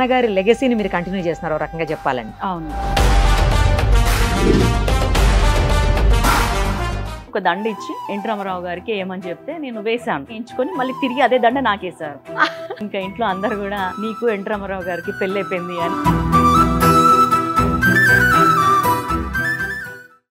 నాన్నగారి లెగసీని మీరు కంటిన్యూ చేస్తున్నారు, ఒక రకంగా చెప్పాలండి. అవును. ఒక దండ ఇచ్చి ఎన్టీ రామారావు గారికి ఏమని చెప్తే నేను వేశాను, ఎంచుకొని మళ్ళీ తిరిగి అదే దండ నాకేశారు. ఇంకా ఇంట్లో అందరు కూడా నీకు ఎన్టీ రామారావు గారికి పెళ్ళి అయిపోయింది అని.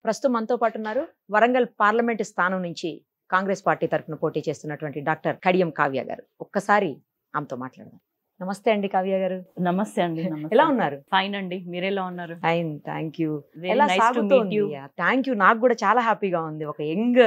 ప్రస్తుతం మనతో పాటు ఉన్నారు వరంగల్ పార్లమెంటు స్థానం నుంచి కాంగ్రెస్ పార్టీ తరఫున పోటీ చేస్తున్నటువంటి డాక్టర్ కడియం కావ్య గారు. ఒక్కసారి ఆమెతో మాట్లాడదాం. నమస్తే అండి కావ్య గారు. నమస్తే అండి. ఎలా ఉన్నారు? ఫైన్ అండి, మీరు ఎలా ఉన్నారు? Fine, thank you. Very ఎలా nice to సాగుతోంది? meet you. Thank you. నాకు కూడా చాలా హ్యాపీగా ఉంది ఒక యంగ్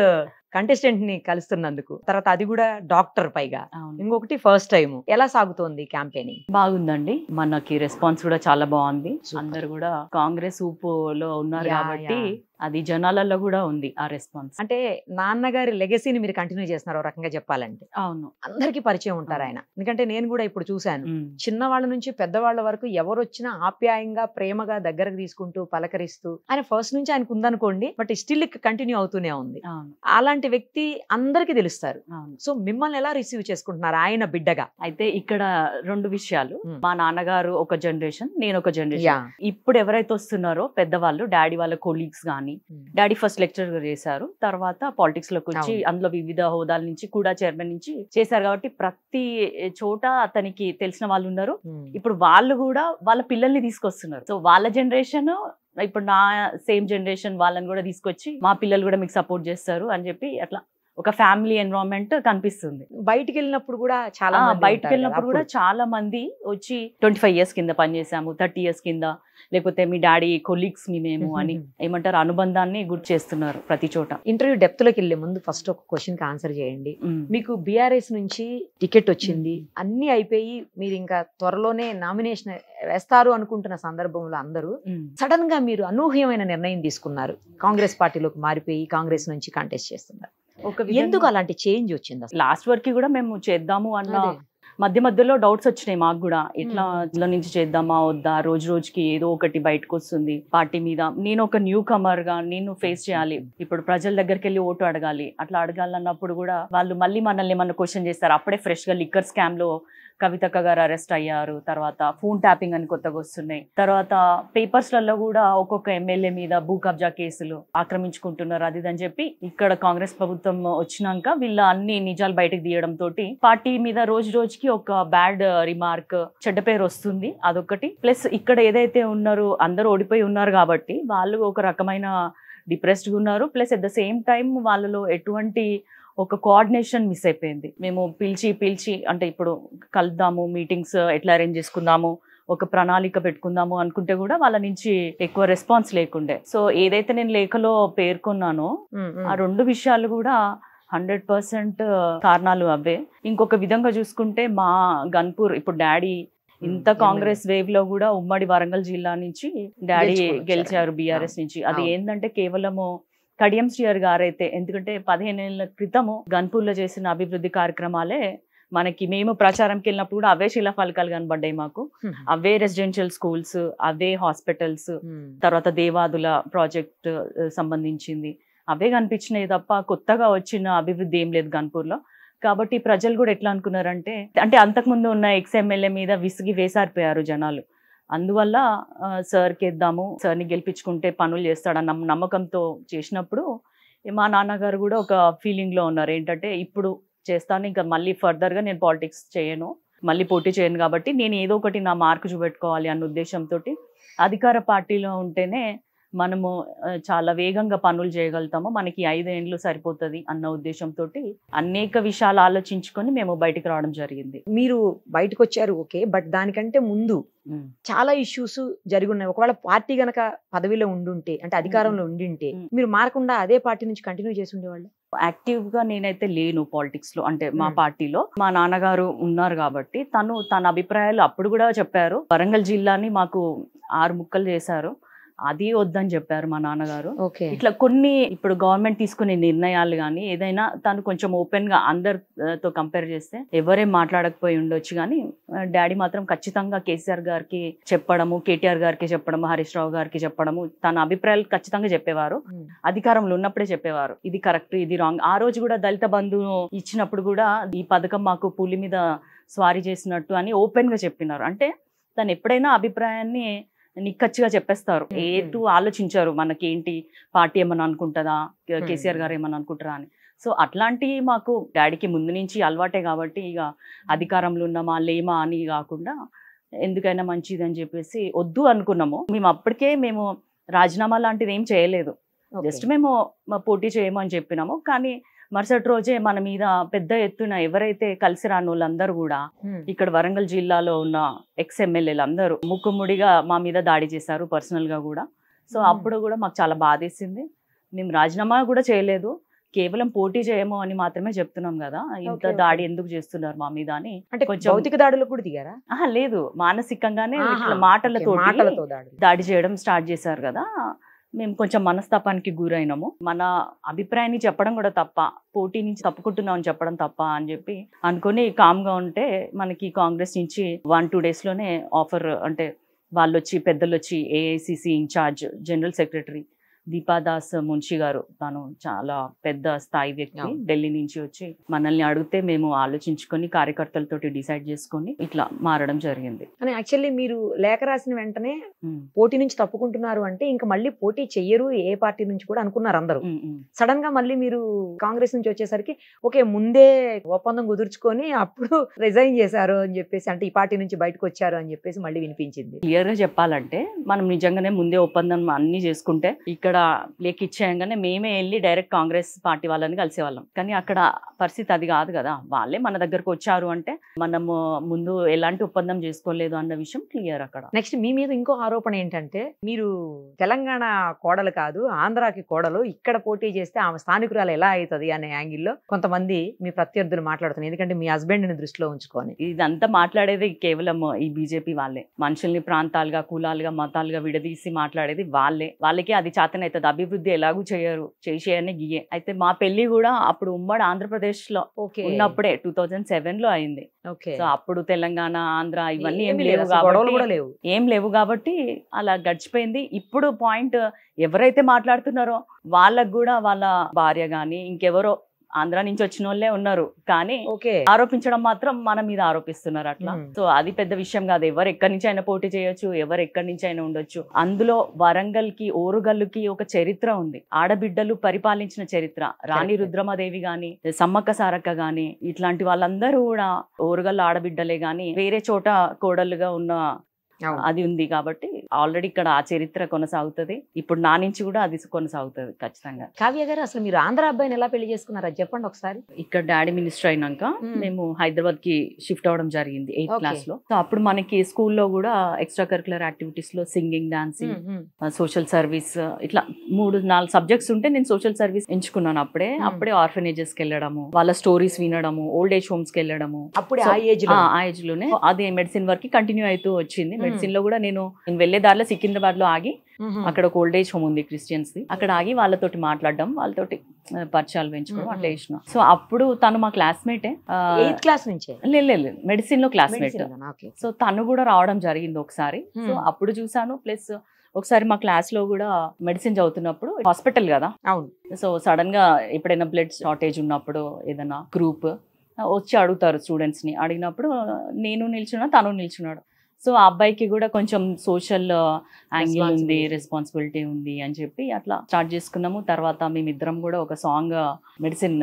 కంటెస్టెంట్ ని కలుస్తున్నందుకు. తర్వాత అది కూడా డాక్టర్ పైగా. అవును. ఇంకొకటి ఫస్ట్ టైం. ఎలా సాగుతోంది క్యాంపెయినింగ్? బాగుందండి, మనకి రెస్పాన్స్ కూడా చాలా బాగుంది. Super. అందరు కూడా కాంగ్రెస్ ఊపులో ఉన్నారు Yeah, కాబట్టి yeah. అది జనాలలో కూడా ఉంది ఆ రెస్పాన్స్. అంటే నాన్నగారి లెగసీని మీరు కంటిన్యూ చేస్తున్నారు, ఒక రకంగా చెప్పాలంటే. అవును. అందరికీ పరిచయం ఉంటారు ఆయన. ఎందుకంటే నేను కూడా ఇప్పుడు చూశాను, ఉమ్. చిన్నవాళ్ళ నుంచి పెద్దవాళ్ళ వరకు ఎవరు వచ్చినా ఆప్యాయంగా ప్రేమగా దగ్గరకు తీసుకుంటూ పలకరిస్తూ ఆయన ఫస్ట్ నుంచి ఆయనకు ఉందనుకోండి, బట్ స్టిల్ కంటిన్యూ అవుతూనే ఉంది. అవును. అలాంటి వ్యక్తి అందరికీ తెలుస్తారు. అవును. సో మిమ్మల్ని ఎలా రిసీవ్ చేసుకుంటున్నారు ఆయన బిడ్డగా? అయితే ఇక్కడ రెండు విషయాలు. ఉమ్. మా నాన్నగారు ఒక జనరేషన్, నేను ఒక జనరేషన్. యా. ఇప్పుడు ఎవరైతే వస్తున్నారో పెద్దవాళ్ళు, డాడీ వాళ్ళ కొలీగ్స్ గానీ, డాడీ ఫస్ట్ లెక్చర్ చేశారు, తర్వాత పాలిటిక్స్ లోకి వచ్చి అవును. అందులో వివిధ హోదాల నుంచి కూడా చైర్మన్ నుంచి చేశారు కాబట్టి ప్రతి చోట అతనికి తెలిసిన వాళ్ళు ఉన్నారు. ఇప్పుడు వాళ్ళు కూడా వాళ్ళ పిల్లల్ని తీసుకొస్తున్నారు. సో వాళ్ళ జనరేషన్, ఇప్పుడు నా సేమ్ జనరేషన్ వాళ్ళని కూడా తీసుకొచ్చి మా పిల్లలు కూడా మీకు సపోర్ట్ చేస్తారు అని చెప్పి అట్లా ఒక ఫ్యామిలీ ఎన్విరాన్మెంట్ కనిపిస్తుంది. బయటికి వెళ్ళినప్పుడు కూడా చాలా బయటకు వెళ్ళినప్పుడు కూడా చాలా మంది వచ్చి 25 years కింద పనిచేసాము, 30 years కింద, లేకపోతే మీ డాడీ కొలీగ్స్ మేము అని ఏమంటారు అనుబంధాన్ని గుర్తు చేస్తున్నారు ప్రతి చోట. ఇంటర్వ్యూ డెప్త్ లోకి వెళ్లే ముందు ఫస్ట్ ఒక క్వశ్చన్ కి ఆన్సర్ చేయండి. మీకు బీఆర్ఎస్ నుంచి టికెట్ వచ్చింది, అన్ని అయిపోయి మీరు ఇంకా త్వరలోనే నామినేషన్ వేస్తారు అనుకుంటున్న సందర్భంలో అందరూ సడన్ గా మీరు అనూహ్యమైన నిర్ణయం తీసుకున్నారు, కాంగ్రెస్ పార్టీలోకి మారిపోయి కాంగ్రెస్ నుంచి కంటెస్ట్ చేస్తున్నారు. ఎందుకు అలాంటి చేంజ్ వచ్చింది? లాస్ట్ వరకు కూడా మేము చేద్దాము అన్న మధ్య మధ్యలో డౌట్స్ వచ్చినాయి మాకు కూడా, ఇట్లా ఇంట్లో నుంచి చేద్దామా వద్దా, రోజు రోజుకి ఏదో ఒకటి బయటకు వస్తుంది పార్టీ మీద. నేను ఒక న్యూ కమర్ గా నేను ఫేస్ చేయాలి, ఇప్పుడు ప్రజల దగ్గరికి వెళ్ళి ఓటు అడగాలి. అట్లా అడగాలన్నప్పుడు కూడా వాళ్ళు మళ్ళీ మనల్ని ఏమన్నా క్వశ్చన్ చేస్తారు. అప్పుడే ఫ్రెష్ గా లిక్కర్ స్కామ్ లో కవితక్క గారు అరెస్ట్ అయ్యారు, తర్వాత ఫోన్ ట్యాపింగ్ అని కొత్తగా వస్తున్నాయి, తర్వాత పేపర్స్లలో కూడా ఒక్కొక్క ఎమ్మెల్యే మీద భూ కబ్జా కేసులు ఆక్రమించుకుంటున్నారు అది అని చెప్పి ఇక్కడ కాంగ్రెస్ ప్రభుత్వం వచ్చినాక వీళ్ళ అన్ని నిజాలు బయటకు తీయడం తోటి పార్టీ మీద రోజు రోజుకి ఒక బ్యాడ్ రిమార్క్, చెడ్డ పేరు వస్తుంది. అదొకటి. ప్లస్ ఇక్కడ ఏదైతే ఉన్నారో అందరూ ఓడిపోయి ఉన్నారు కాబట్టి వాళ్ళు ఒక రకమైన డిప్రెస్డ్ గా ఉన్నారు. Plus at the same time వాళ్ళలో ఎటువంటి ఒక కోఆర్డినేషన్ మిస్ అయిపోయింది. మేము పిలిచి అంటే ఇప్పుడు కలుద్దాము, మీటింగ్స్ ఎట్లా అరేంజ్ చేసుకుందాము, ఒక ప్రణాళిక పెట్టుకుందాము అనుకుంటే కూడా వాళ్ళ నుంచి ఎక్కువ రెస్పాన్స్ లేకుండే. సో ఏదైతే నేను లేఖలో పేర్కొన్నానో ఆ రెండు విషయాలు కూడా 100% కారణాలు అవే. ఇంకొక విధంగా చూసుకుంటే మా గన్పూర్ ఇప్పుడు డాడీ ఇంత కాంగ్రెస్ వేవ్ లో కూడా ఉమ్మడి వరంగల్ జిల్లా నుంచి డాడీ గెలిచారు బీఆర్ఎస్ నుంచి. అది ఏంటంటే కేవలము కడియం శ్రీహరి గారైతే, ఎందుకంటే 15 ఏళ్ల క్రితము గన్పూర్లో చేసిన అభివృద్ధి కార్యక్రమాలే మనకి మేము ప్రచారంకి వెళ్ళినప్పుడు కూడా అవే శిలాఫలకాలు కనబడ్డాయి మాకు. అవే రెసిడెన్షియల్ స్కూల్స్, అవే హాస్పిటల్స్, తర్వాత దేవాదుల ప్రాజెక్ట్ సంబంధించింది అవే కనిపించినాయి తప్ప కొత్తగా వచ్చిన అభివృద్ధి ఏం లేదు గన్పూర్లో. కాబట్టి ప్రజలు కూడా ఎట్లా అనుకున్నారంటే, అంటే అంతకుముందు ఉన్న ఎక్స్ఎమ్మెల్యే మీద విసిగి వేసారిపోయారు జనాలు. అందువల్ల సార్కి ఇద్దాము, సార్ని గెలిపించుకుంటే పనులు చేస్తాడన్న నమ్మకంతో చేసినప్పుడు మా నాన్నగారు కూడా ఒక ఫీలింగ్లో ఉన్నారు, ఏంటంటే ఇప్పుడు చేస్తాను, ఇంకా మళ్ళీ ఫర్దర్గా నేను పాలిటిక్స్ చేయను, మళ్ళీ పోటీ చేయను, కాబట్టి నేను ఏదో ఒకటి నా మార్కు చూపెట్టుకోవాలి అన్న ఉద్దేశంతో అధికార పార్టీలో ఉంటేనే మనము చాలా వేగంగా పనులు చేయగలుగుతాము, మనకి 5 ఏళ్ళు సరిపోతుంది అన్న ఉద్దేశంతో అనేక విషయాలు ఆలోచించుకొని మేము బయటకు రావడం జరిగింది. మీరు బయటకు వచ్చారు ఓకే, బట్ దానికంటే ముందు చాలా ఇష్యూస్ జరిగి ఉన్నాయి. ఒకవేళ పార్టీ గనక పదవిలో ఉండుంటే, అంటే అధికారంలో ఉండింటే మీరు మారకుండా అదే పార్టీ నుంచి కంటిన్యూ చేసి ఉండేవాళ్ళు? యాక్టివ్ గా నేనైతే లేను పాలిటిక్స్ లో, అంటే మా పార్టీలో మా నాన్నగారు ఉన్నారు కాబట్టి తన అభిప్రాయాలు అప్పుడు కూడా చెప్పారు. వరంగల్ జిల్లాని మాకు 6 ముక్కలు చేశారు, అది వద్దని చెప్పారు మా నాన్నగారు. ఇట్లా కొన్ని ఇప్పుడు గవర్నమెంట్ తీసుకునే నిర్ణయాలు కానీ ఏదైనా తను కొంచెం ఓపెన్ గా అందరితో కంపేర్ చేస్తే ఎవరేం మాట్లాడకపోయి ఉండొచ్చు, కానీ డాడీ మాత్రం ఖచ్చితంగా కేసీఆర్ గారికి చెప్పడము, కేటీఆర్ గారికి చెప్పడము, హరీష్ రావు గారికి చెప్పడము, తన అభిప్రాయాలు ఖచ్చితంగా చెప్పేవారు. అధికారంలో ఉన్నప్పుడే చెప్పేవారు, ఇది కరెక్ట్ ఇది రాంగ్. ఆ రోజు కూడా దళిత బంధు ఇచ్చినప్పుడు కూడా ఈ పథకం మాకు పులి మీద స్వారీ చేసినట్టు అని ఓపెన్ గా చెప్పినారు. అంటే తను ఎప్పుడైనా అభిప్రాయాన్ని నిక్కచ్చిగా చెప్పేస్తారు. ఏటు ఆలోచించారు మనకేంటి పార్టీ ఏమన్నా అనుకుంటుందా, కేసీఆర్ గారు ఏమన్నా అనుకుంటారా అని. సో అట్లాంటివి మాకు డాడీకి ముందు నుంచి అలవాటే కాబట్టి ఇక అధికారంలో ఉన్నామా లేమా అని కాకుండా ఎందుకైనా మంచిది అని చెప్పేసి వద్దు అనుకున్నాము. మేము అప్పటికే రాజీనామా లాంటిది ఏం చేయలేదు. జస్ట్ మేము పోటీ చేయము అని చెప్పినాము. కానీ మరుసటి రోజే మన మీద పెద్ద ఎత్తున ఎవరైతే కలిసి రాని వాళ్ళందరూ కూడా ఇక్కడ వరంగల్ జిల్లాలో ఉన్న ఎక్స్ ఎమ్మెల్యేలు అందరూ ముక్కుముడిగా మా మీద దాడి చేశారు, పర్సనల్ గా కూడా. సో అప్పుడు కూడా మాకు చాలా బాధేసింది. మేము రాజీనామా కూడా చేయలేదు, కేవలం పోటీ చేయము అని మాత్రమే చెప్తున్నాం కదా, ఇంత దాడి ఎందుకు చేస్తున్నారు మా మీద అని. కొంచెం భౌతిక దాడులు కూడా దిగారా? లేదు, మానసికంగానే మాటలతో దాడి చేయడం స్టార్ట్ చేశారు కదా. మేము కొంచెం మనస్తాపానికి గురైనాము. మన అభిప్రాయాన్ని చెప్పడం కూడా తప్ప, పోటీ నుంచి తప్పుకుంటున్నాం అని చెప్పడం తప్ప అని చెప్పి అనుకుని కామ్గా ఉంటే మనకి కాంగ్రెస్ నుంచి 1-2 days లోనే ఆఫర్, అంటే వాళ్ళు వచ్చి పెద్దలు వచ్చి AICC incharge general secretary Deepa Das Munshi గారు, తను చాలా పెద్ద స్థాయి వ్యక్తి, ఢిల్లీ నుంచి వచ్చి మనల్ని అడిగితే మేము ఆలోచించుకొని కార్యకర్తలతోటి డిసైడ్ చేసుకొని ఇట్లా మారడం జరిగింది. అని యాక్చువల్లీ మీరు లేఖ రాసిన వెంటనే పోటీ నుంచి తప్పుకుంటున్నారు అంటే ఇంకా మళ్ళీ పోటీ చెయ్యరు ఏ పార్టీ నుంచి కూడా అనుకున్నారు అందరూ. సడన్ గా మళ్ళీ మీరు కాంగ్రెస్ నుంచి వచ్చేసరికి ఓకే ముందే ఒప్పందం కుదుర్చుకొని అప్పుడు రిజైన్ చేశారు అని చెప్పేసి, అంటే ఈ పార్టీ నుంచి బయటకు వచ్చారు అని చెప్పేసి మళ్ళీ వినిపించింది. క్లియర్ గా చెప్పాలంటే మనం నిజంగానే ముందే ఒప్పందం అన్ని చేసుకుంటే ఇక్కడ లేఖ ఇచ్చేయంగానే మేమే వెళ్ళి డైరెక్ట్ కాంగ్రెస్ పార్టీ వాళ్ళని కలిసేవాళ్ళం. కానీ అక్కడ పరిస్థితి అది కాదు కదా. వాళ్ళే మన దగ్గరకు వచ్చారు అంటే మనము ముందు ఎలాంటి ఒప్పందం చేసుకోలేదు అన్న విషయం క్లియర్ అక్కడ. నెక్స్ట్ మీ మీద ఇంకో ఆరోపణ ఏంటంటే మీరు తెలంగాణ కోడలు కాదు ఆంధ్రాకి కోడలు, ఇక్కడ పోటీ చేస్తే ఆమె స్థానికురాలు ఎలా అవుతుంది అనే యాంగిల్లో కొంతమంది మీ ప్రత్యర్థులు మాట్లాడుతున్నారు. ఎందుకంటే మీ హస్బెండ్ ని దృష్టిలో ఉంచుకొని ఇదంతా మాట్లాడేది కేవలం ఈ బీజేపీ వాళ్ళే. మనుషుల్ని ప్రాంతాలుగా, కులాలుగా, మతాలుగా విడదీసి మాట్లాడేది వాళ్ళకే అది చేతనైతే. అభివృద్ధి ఎలాగూ చేయరు, చేసేయని గియే. అయితే మా పెళ్లి కూడా అప్పుడు ఉమ్మడి ఆంధ్రప్రదేశ్ లో ఉన్నప్పుడే 2007 లో అయింది. సో అప్పుడు తెలంగాణ, ఆంధ్ర ఇవన్నీ ఏం లేవు కాబట్టి అలా గడిచిపోయింది. ఇప్పుడు పాయింట్ ఎవరైతే మాట్లాడుతున్నారో వాళ్ళకు కూడా వాళ్ళ భార్య గాని ఇంకెవరో ఆంధ్ర నుంచి వచ్చిన వాళ్ళే ఉన్నారు, కానీ ఆరోపించడం మాత్రం మన మీద ఆరోపిస్తున్నారు అట్లా. సో అది పెద్ద విషయం కాదు. ఎవరు ఎక్కడి నుంచి అయినా పోటీ చేయొచ్చు, ఎవరు ఎక్కడి నుంచి అయినా ఉండొచ్చు. అందులో వరంగల్ కి, ఓరుగల్లుకి ఒక చరిత్ర ఉంది, ఆడబిడ్డలు పరిపాలించిన చరిత్ర. రాణి రుద్రమదేవి గాని, సమ్మక్క సారక్క గాని ఇట్లాంటి వాళ్ళందరూ కూడా ఓరుగల్లు ఆడబిడ్డలే గాని వేరే చోట కోడలుగా ఉన్న అది ఉంది కాబట్టి ఆల్రెడీ ఇక్కడ ఆ చరిత్ర కొనసాగుతుంది. ఇప్పుడు నా నుంచి కూడా అది కొనసాగుతుంది ఖచ్చితంగా. కావ్య గారు, అసలు మీరు ఆంధ్ర అబ్బాయిని ఎలా పెళ్లి చేసుకున్నారు అది చెప్పండి ఒకసారి. ఇక్కడ డాడీ మినిస్టర్ అయినాక మేము హైదరాబాద్ కి షిఫ్ట్ అవడం జరిగింది 8th class లో. సో అప్పుడు మనకి స్కూల్లో కూడా ఎక్స్ట్రా కరికులర్ యాక్టివిటీస్ లో సింగింగ్, డాన్సింగ్, సోషల్ సర్వీస్ ఇట్లా 3-4 సబ్జెక్ట్స్ ఉంటే నేను సోషల్ సర్వీస్ ఎంచుకున్నాను. అప్పుడే ఆర్ఫనేజెస్ కి వెళ్ళడము, వాళ్ళ స్టోరీస్ వినడము, ఓల్డ్ ఏజ్ హోమ్స్ కి వెళ్ళడము. అప్పుడే ఆ ఏజ్ లోనే అదే మెడిసిన్ వర్క్ కంటిన్యూ అవుతూ వచ్చింది. మెడిసిన్ లో కూడా నేను వెళ్లే దారిలో సికింద్రాబాద్ లో ఆగి, అక్కడ ఒక ఓల్డ్ ఏజ్ హోమ్ ఉంది క్రిస్టియన్స్ ది, అక్కడ ఆగి వాళ్ళతోటి మాట్లాడడం, వాళ్ళతోటి పరిచయాలు పెంచుకోవడం అట్లా చేసిన. సో అప్పుడు తను మా క్లాస్మేటే, 8th class నుంచే లేదు మెడిసిన్ లో క్లాస్మేట్. సో తను కూడా రావడం జరిగింది ఒకసారి. సో అప్పుడు చూసాను. ప్లస్ ఒకసారి మా క్లాస్ లో కూడా మెడిసిన్ చదువుతున్నప్పుడు, హాస్పిటల్ కదా, అవును. సో సడన్ గా ఎప్పుడైనా బ్లడ్ షార్టేజ్ ఉన్నప్పుడు ఏదైనా గ్రూప్ వచ్చి అడుగుతారు స్టూడెంట్స్ ని. అడిగినప్పుడు నేను నిల్చున్నా, తను నిల్చున్నాడు. సో ఆ అబ్బాయికి కూడా కొంచెం సోషల్ యాంగిల్ ఉంది, రెస్పాన్సిబిలిటీ ఉంది అని చెప్పి అట్లా స్టార్ట్ చేసుకున్నాము. తర్వాత మేమిద్దరం కూడా ఒక సాంగ్ మెడిసిన్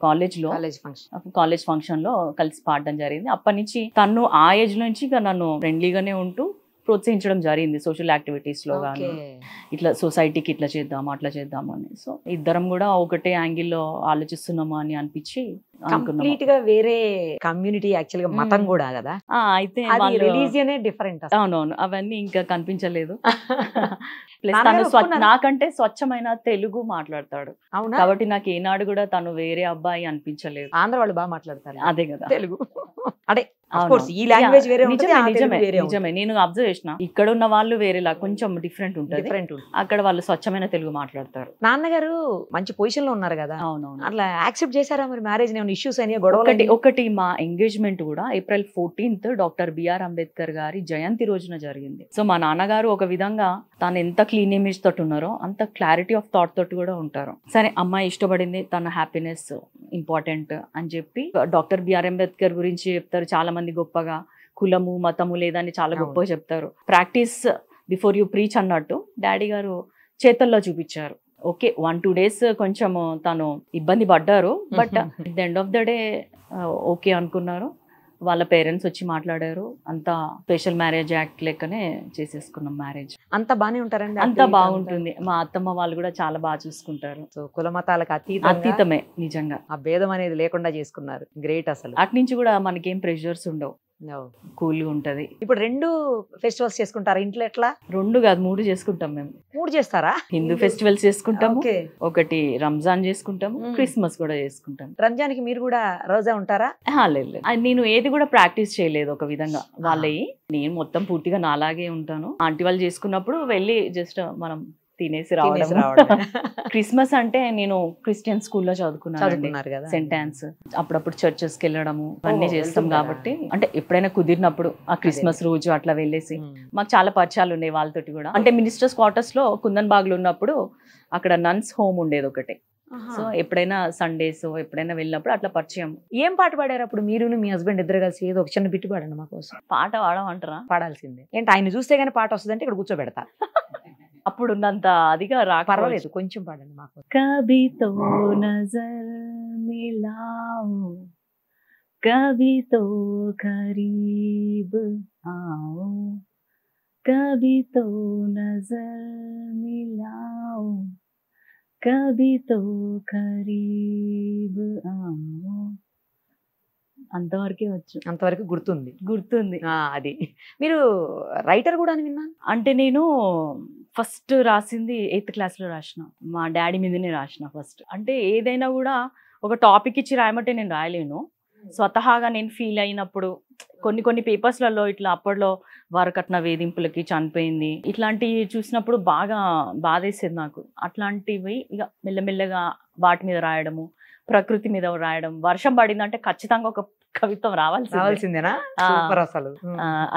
కాలేజ్ ఫంక్షన్ లో కలిసి పాడడం జరిగింది. అప్పటి నుంచి తను ఆ ఏజ్ నుంచి నన్ను ఫ్రెండ్లీగానే ఉంటూ ప్రోత్సహించడం జరిగింది సోషల్ యాక్టివిటీస్ లో కానీ, ఇట్లా సొసైటీకి ఇట్లా చేద్దాము అట్లా చేద్దాము అని. సో ఇద్దరం కూడా ఒకటే యాంగిల్లో ఆలోచిస్తున్నాము అని అనిపించి కంప్లీట్ గా వేరే కమ్యూనిటీ, యాక్చువల్ గా మతం కూడా కదా, అయితే రిలీజియన్ డిఫరెంట్. అవునవును, అవన్నీ ఇంకా కనిపించలేదు. ప్లస్ తను నాకంటే స్వచ్ఛమైన తెలుగు మాట్లాడతాడు కాబట్టి నాకు ఏనాడు కూడా తను వేరే అబ్బాయి అనిపించలేదు. ఆంధ్ర వాళ్ళు బాగా మాట్లాడతారు అదే కదా తెలుగు. అంటే ఈ లాంగ్వేజ్ వేరే నిజమే. నేను అబ్జర్వ్ చేసిన ఇక్కడ ఉన్న వాళ్ళు వేరేలా కొంచెం డిఫరెంట్ ఉంటుంది, అక్కడ వాళ్ళు స్వచ్ఛమైన తెలుగు మాట్లాడతారు. నాన్నగారు మంచి పొజిషన్ లో ఉన్నారు కదా, అవునవును, అట్లా యాక్సెప్ట్ చేశారా మరి మ్యారేజ్? ఇష్యూస్ అయినా ఒకటి మా ఎంగేజ్మెంట్ కూడా April 14th doctor BR Ambedkar గారి జయంతి రోజున జరిగింది. సో మా నాన్నగారు ఒక విధంగా తాను ఎంత క్లీన్ ఇమేజ్ తోటి ఉన్నారో అంత క్లారిటీ ఆఫ్ థాట్ తోటి కూడా ఉంటారు. సరే అమ్మాయి ఇష్టపడింది, తన హ్యాపీనెస్ ఇంపార్టెంట్ అని చెప్పి డాక్టర్ బిఆర్ అంబేద్కర్ గురించి చెప్తారు చాలా మంది గొప్పగా. కులము మతము లేదని చాలా గొప్పగా చెప్తారు. ప్రాక్టీస్ బిఫోర్ యూ ప్రీచ్ అన్నట్టు డాడీ గారు చేతల్లో చూపించారు. ఓకే 1-2 days కొంచెం తను ఇబ్బంది పడ్డారు, but at the end of the day okay అనుకున్నారు. వాళ్ళ పేరెంట్స్ వచ్చి మాట్లాడారు, అంతా స్పెషల్ మ్యారేజ్ యాక్ట్ లెక్కనే చేసేసుకున్నాం మ్యారేజ్. అంత బానే ఉంటారండి? అంతా బాగుంటుంది. మా అత్తమ్మ వాళ్ళు కూడా చాలా బాగా చూసుకుంటారు. సో కుల మతాలకు అతీతమే నిజంగా. ఆ భేదం అనేది లేకుండా చేసుకున్నారు. గ్రేట్ అసలు. అటు నుంచి కూడా మనకేం ప్రెషర్స్ ఉండవు, కూల్గా ఉంటది. ఇప్పుడు 2 ఫెస్టివల్స్ చేసుకుంటారా ఇంట్లో? ఎట్లా? 2 కాదు 3 చేసుకుంటాం మేము. 3 చేస్తారా? హిందూ ఫెస్టివల్స్ చేసుకుంటాము, ఒకటి రంజాన్ చేసుకుంటాము, క్రిస్మస్ కూడా చేసుకుంటాం. రంజాన్ కి మీరు కూడా రోజా ఉంటారా? లేదు, నేను ఏది కూడా ప్రాక్టీస్ చేయలేదు ఒక విధంగా వాళ్ళవి. నేను మొత్తం పూర్తిగా నాలాగే ఉంటాను. ఆంటీ వాళ్ళు చేసుకున్నప్పుడు వెళ్ళి జస్ట్ మనం తినేసి రావడం. క్రిస్మస్ అంటే నేను క్రిస్టియన్ స్కూల్లో చదువుకున్నాను, సెంట్ ఆన్స్. అప్పుడప్పుడు చర్చెస్ కి వెళ్ళడము అన్ని చేస్తాం కాబట్టి, అంటే ఎప్పుడైనా కుదిరినప్పుడు ఆ క్రిస్మస్ రోజు అట్లా వెళ్ళేసి మాకు చాలా పరిచయాలు ఉన్నాయి వాళ్ళతోటి కూడా. అంటే మినిస్టర్స్ క్వార్టర్స్ లో కుందన్ బాగ్ లో ఉన్నప్పుడు అక్కడ నన్స్ హోమ్ ఉండేది ఒకటి. సో ఎప్పుడైనా సండేస్ ఎప్పుడైనా వెళ్ళినప్పుడు అట్లా పరిచయం. ఏం పాట పాడారు అప్పుడు మీరు మీ హస్బెండ్ ఇద్దరు కలిసి? ఏదో ఒక చిన్న బిట్టు పాడండి మా కోసం. పాట పాడమంటారా? పాడాల్సిందే. ఏంటి ఆయన చూస్తే గానీ పాట వస్తుందంటే ఇక్కడ కూర్చోబెడతా. అప్పుడు ఉన్నంత అదిగా రాక పర్వాలేదు, కొంచెం పాడండి మాకు. కభీ తో నజర్ మిలాओ కభీ తో కరీబ్ आओ కభీ తో నజర్ మిలాओ కభీ తో కరీబ్ आओ. అంతవరకే వచ్చు. అంతవరకు గుర్తుంది. అది మీరు రైటర్ కూడా అని విన్నాను. అంటే నేను ఫస్ట్ రాసింది 8th క్లాస్లో రాసిన. మా డాడీ మీదనే రాసిన ఫస్ట్. అంటే ఏదైనా కూడా ఒక టాపిక్ ఇచ్చి రాయమంటే నేను రాయలేను. స్వతహాగా నేను ఫీల్ అయినప్పుడు కొన్ని పేపర్స్లలో ఇట్లా అప్పట్లో వరకట్న వేధింపులకి చనిపోయింది ఇట్లాంటివి చూసినప్పుడు బాగా బాధేసేది నాకు. అట్లాంటివి ఇక మెల్లమెల్లగా వాటి మీద రాయడము, ప్రకృతి మీద రాయడం. వర్షం పడిందంటే ఖచ్చితంగా ఒక కవిత్వం రావాల్సిందేనా? అసలు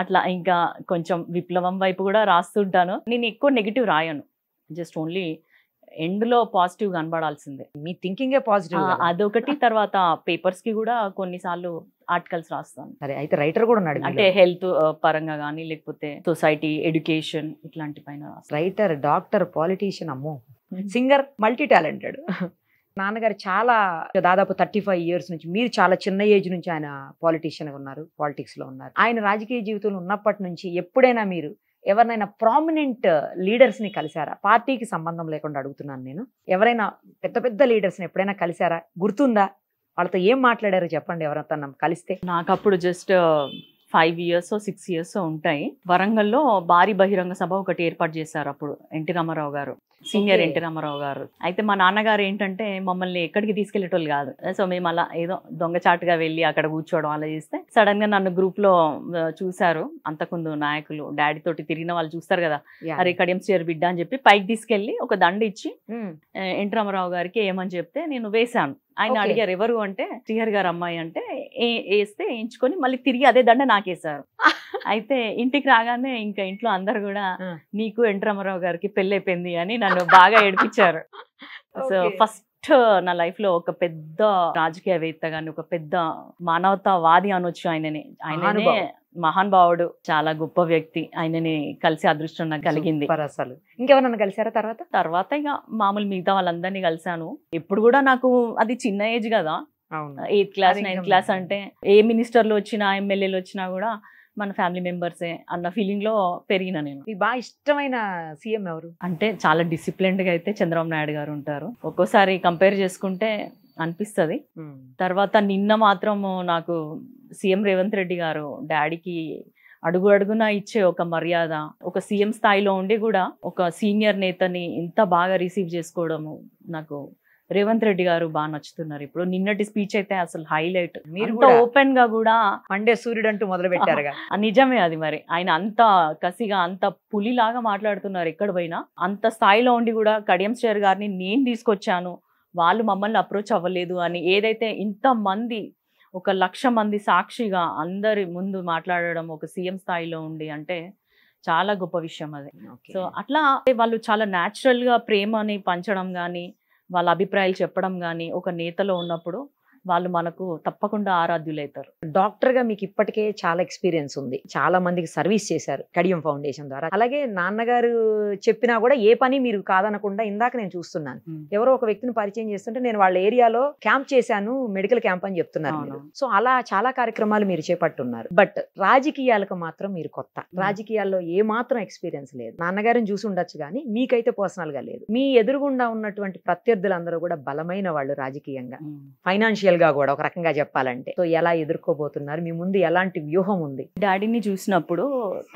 అట్లా ఇంకా కొంచెం విప్లవం వైపు కూడా రాస్తుంటాను. నేను ఎక్కువ నెగిటివ్ రాయను, జస్ట్ ఓన్లీ ఎండ్ లో పాజిటివ్ కనబడాల్సిందే. మీ థింకింగ్ పాజిటివ్ అదొకటి. తర్వాత పేపర్స్ కి కూడా కొన్నిసార్లు ఆర్టికల్స్ రాస్తాను. సరే, అయితే రైటర్ కూడా ఉన్నాడు అంటే హెల్త్ పరంగా కానీ లేకపోతే సొసైటీ ఎడ్యుకేషన్ ఇట్లాంటి పైన. రైటర్, డాక్టర్, పాలిటీషియన్, అమ్మో, సింగర్, మల్టీ టాలెంటెడ్. నాన్నగారు చాలా దాదాపు 35 years నుంచి, మీరు చాలా చిన్న ఏజ్ నుంచి ఆయన పాలిటీషియన్గా ఉన్నారు, పాలిటిక్స్లో ఉన్నారు. ఆయన రాజకీయ జీవితంలో ఉన్నప్పటి నుంచి ఎప్పుడైనా మీరు ఎవరినైనా ప్రామినెంట్ లీడర్స్ని కలిసారా? పార్టీకి సంబంధం లేకుండా అడుగుతున్నాను నేను. ఎవరైనా పెద్ద పెద్ద లీడర్స్ని ఎప్పుడైనా కలిసారా? గుర్తుందా? వాళ్ళతో ఏం మాట్లాడారో చెప్పండి. ఎవరైనా కలిస్తే. నాకు అప్పుడు జస్ట్ 5 years 6 years ఉంటాయి. వరంగల్లో భారీ బహిరంగ సభ ఒకటి ఏర్పాటు చేశారు అప్పుడు ఎన్టీ రామారావు గారు, సీనియర్ ఎన్టీ రామారావు గారు. అయితే మా నాన్నగారు ఏంటంటే మమ్మల్ని ఎక్కడికి తీసుకెళ్లేటోళ్ళు కాదు. సో మేము అలా ఏదో దొంగచాటుగా వెళ్ళి అక్కడ కూర్చోవడం అలా చేస్తే సడన్ గా నన్ను గ్రూప్ లో చూశారు. అంతకుముందు నాయకులు డాడీ తోటి తిరిగిన వాళ్ళు చూస్తారు కదా, అరే కడియం స్టేర్ బిడ్డ అని చెప్పి పైకి తీసుకెళ్లి ఒక దండ ఇచ్చి ఎన్టీ రామారావు గారికి ఏమని చెప్తే నేను వేశాను. ఆయన అడిగారు ఎవరు అంటే శ్రీహరి గారు అమ్మాయి అంటే వేస్తే వేయించుకొని మళ్ళీ తిరిగి అదే దండ నాకేశారు. అయితే ఇంటికి రాగానే ఇంకా ఇంట్లో అందరు కూడా నీకు ఎన్టీ రామారావు గారికి పెళ్లి అయిపోయింది అని నన్ను బాగా ఏడిపించారు. సో ఫస్ట్ నా లైఫ్ లో ఒక పెద్ద రాజకీయవేత్త గాని, ఒక పెద్ద మానవతావాది అనొచ్చు ఆయనని. ఆయననే మహానుభావుడు, చాలా గొప్ప వ్యక్తి. ఆయనని కలిసి అదృష్టం నాకు కలిగింది. అసలు ఇంకెవరన్నా కలిసారా తర్వాత? ఇక మామూలు మిగతా వాళ్ళందరినీ కలిసాను. ఎప్పుడు కూడా నాకు అది చిన్న ఏజ్ కదా, 8th class 9th class అంటే ఏ మినిస్టర్లు వచ్చినా ఎమ్మెల్యేలు వచ్చినా కూడా మన ఫ్యామిలీ మెంబర్సే అన్న ఫీలింగ్ లో పెరిగిన నేను. మీకు బాగా ఇష్టమైన సీఎం ఎవరు? అంటే చాలా డిసిప్లిన్డ్ గా అయితే చంద్రబాబు నాయుడు గారు ఉంటారు. ఒక్కోసారి కంపేర్ చేసుకుంటే అనిపిస్తుంది. తర్వాత నిన్న మాత్రం నాకు సీఎం రేవంత్ రెడ్డి గారు డాడీకి అడుగు అడుగున ఇచ్చే ఒక మర్యాద, ఒక సీఎం స్థాయిలో ఉండి కూడా ఒక సీనియర్ నేతని ఇంత బాగా రిసీవ్ చేసుకోవడము, నాకు రేవంత్ రెడ్డి గారు బాగా నచ్చుతున్నారు. ఇప్పుడు నిన్నటి స్పీచ్ అయితే అసలు హైలైట్. మీరు ఓపెన్ గా కూడా మండే సూర్యుడు అంటూ మొదలు పెట్టారు. నిజమే అది. మరి ఆయన అంత కసిగా అంత పులిలాగా మాట్లాడుతున్నారు ఎక్కడ పోయినా. అంత స్థాయిలో ఉండి కూడా కడియం శ్రేయర్ గారిని నేను తీసుకొచ్చాను, వాళ్ళు మమ్మల్ని అప్రోచ్ అవ్వలేదు అని ఏదైతే ఇంత మంది 1,00,000 మంది సాక్షిగా అందరి ముందు మాట్లాడడం ఒక సీఎం స్థాయిలో ఉండి అంటే చాలా గొప్ప విషయం అది. సో అట్లా వాళ్ళు చాలా న్యాచురల్ గా ప్రేమని పంచడం కానీ, వాళ్ళ అభిప్రాయాలు చెప్పడం కానీ ఒక నేతలో ఉన్నప్పుడు వాళ్ళు మనకు తప్పకుండా ఆరాధ్యులైతారు. డాక్టర్ గా మీకు ఇప్పటికే చాలా ఎక్స్పీరియన్స్ ఉంది, చాలా మందికి సర్వీస్ చేశారు కడియం ఫౌండేషన్ ద్వారా. అలాగే నాన్నగారు చెప్పినా కూడా ఏ పని మీరు కాదనకుండా, ఇందాక నేను చూస్తున్నాను ఎవరో ఒక వ్యక్తిని పరిచయం చేస్తుంటే నేను వాళ్ళ ఏరియాలో క్యాంప్ చేశాను, మెడికల్ క్యాంప్ అని చెప్తున్నారు మీరు. సో అలా చాలా కార్యక్రమాలు మీరు చేపట్టున్నారు. బట్ రాజకీయాలకు మాత్రం మీరు కొత్త, రాజకీయాల్లో ఏ మాత్రం ఎక్స్పీరియన్స్ లేదు. నాన్నగారిని చూసి ఉండొచ్చు కానీ మీకైతే పర్సనల్ గా లేదు. మీ ఎదురుగుండా ఉన్నటువంటి ప్రత్యర్థులందరూ కూడా బలమైన వాళ్ళు రాజకీయంగా, ఫైనాన్షియల్ గా కూడా ఒక రకంగా చెప్పాలంటే. సో ఎలా ఎదుర్కోబోతున్నారు, మీ ముందు ఎలాంటి వ్యూహం ఉంది? డాడీని చూసినప్పుడు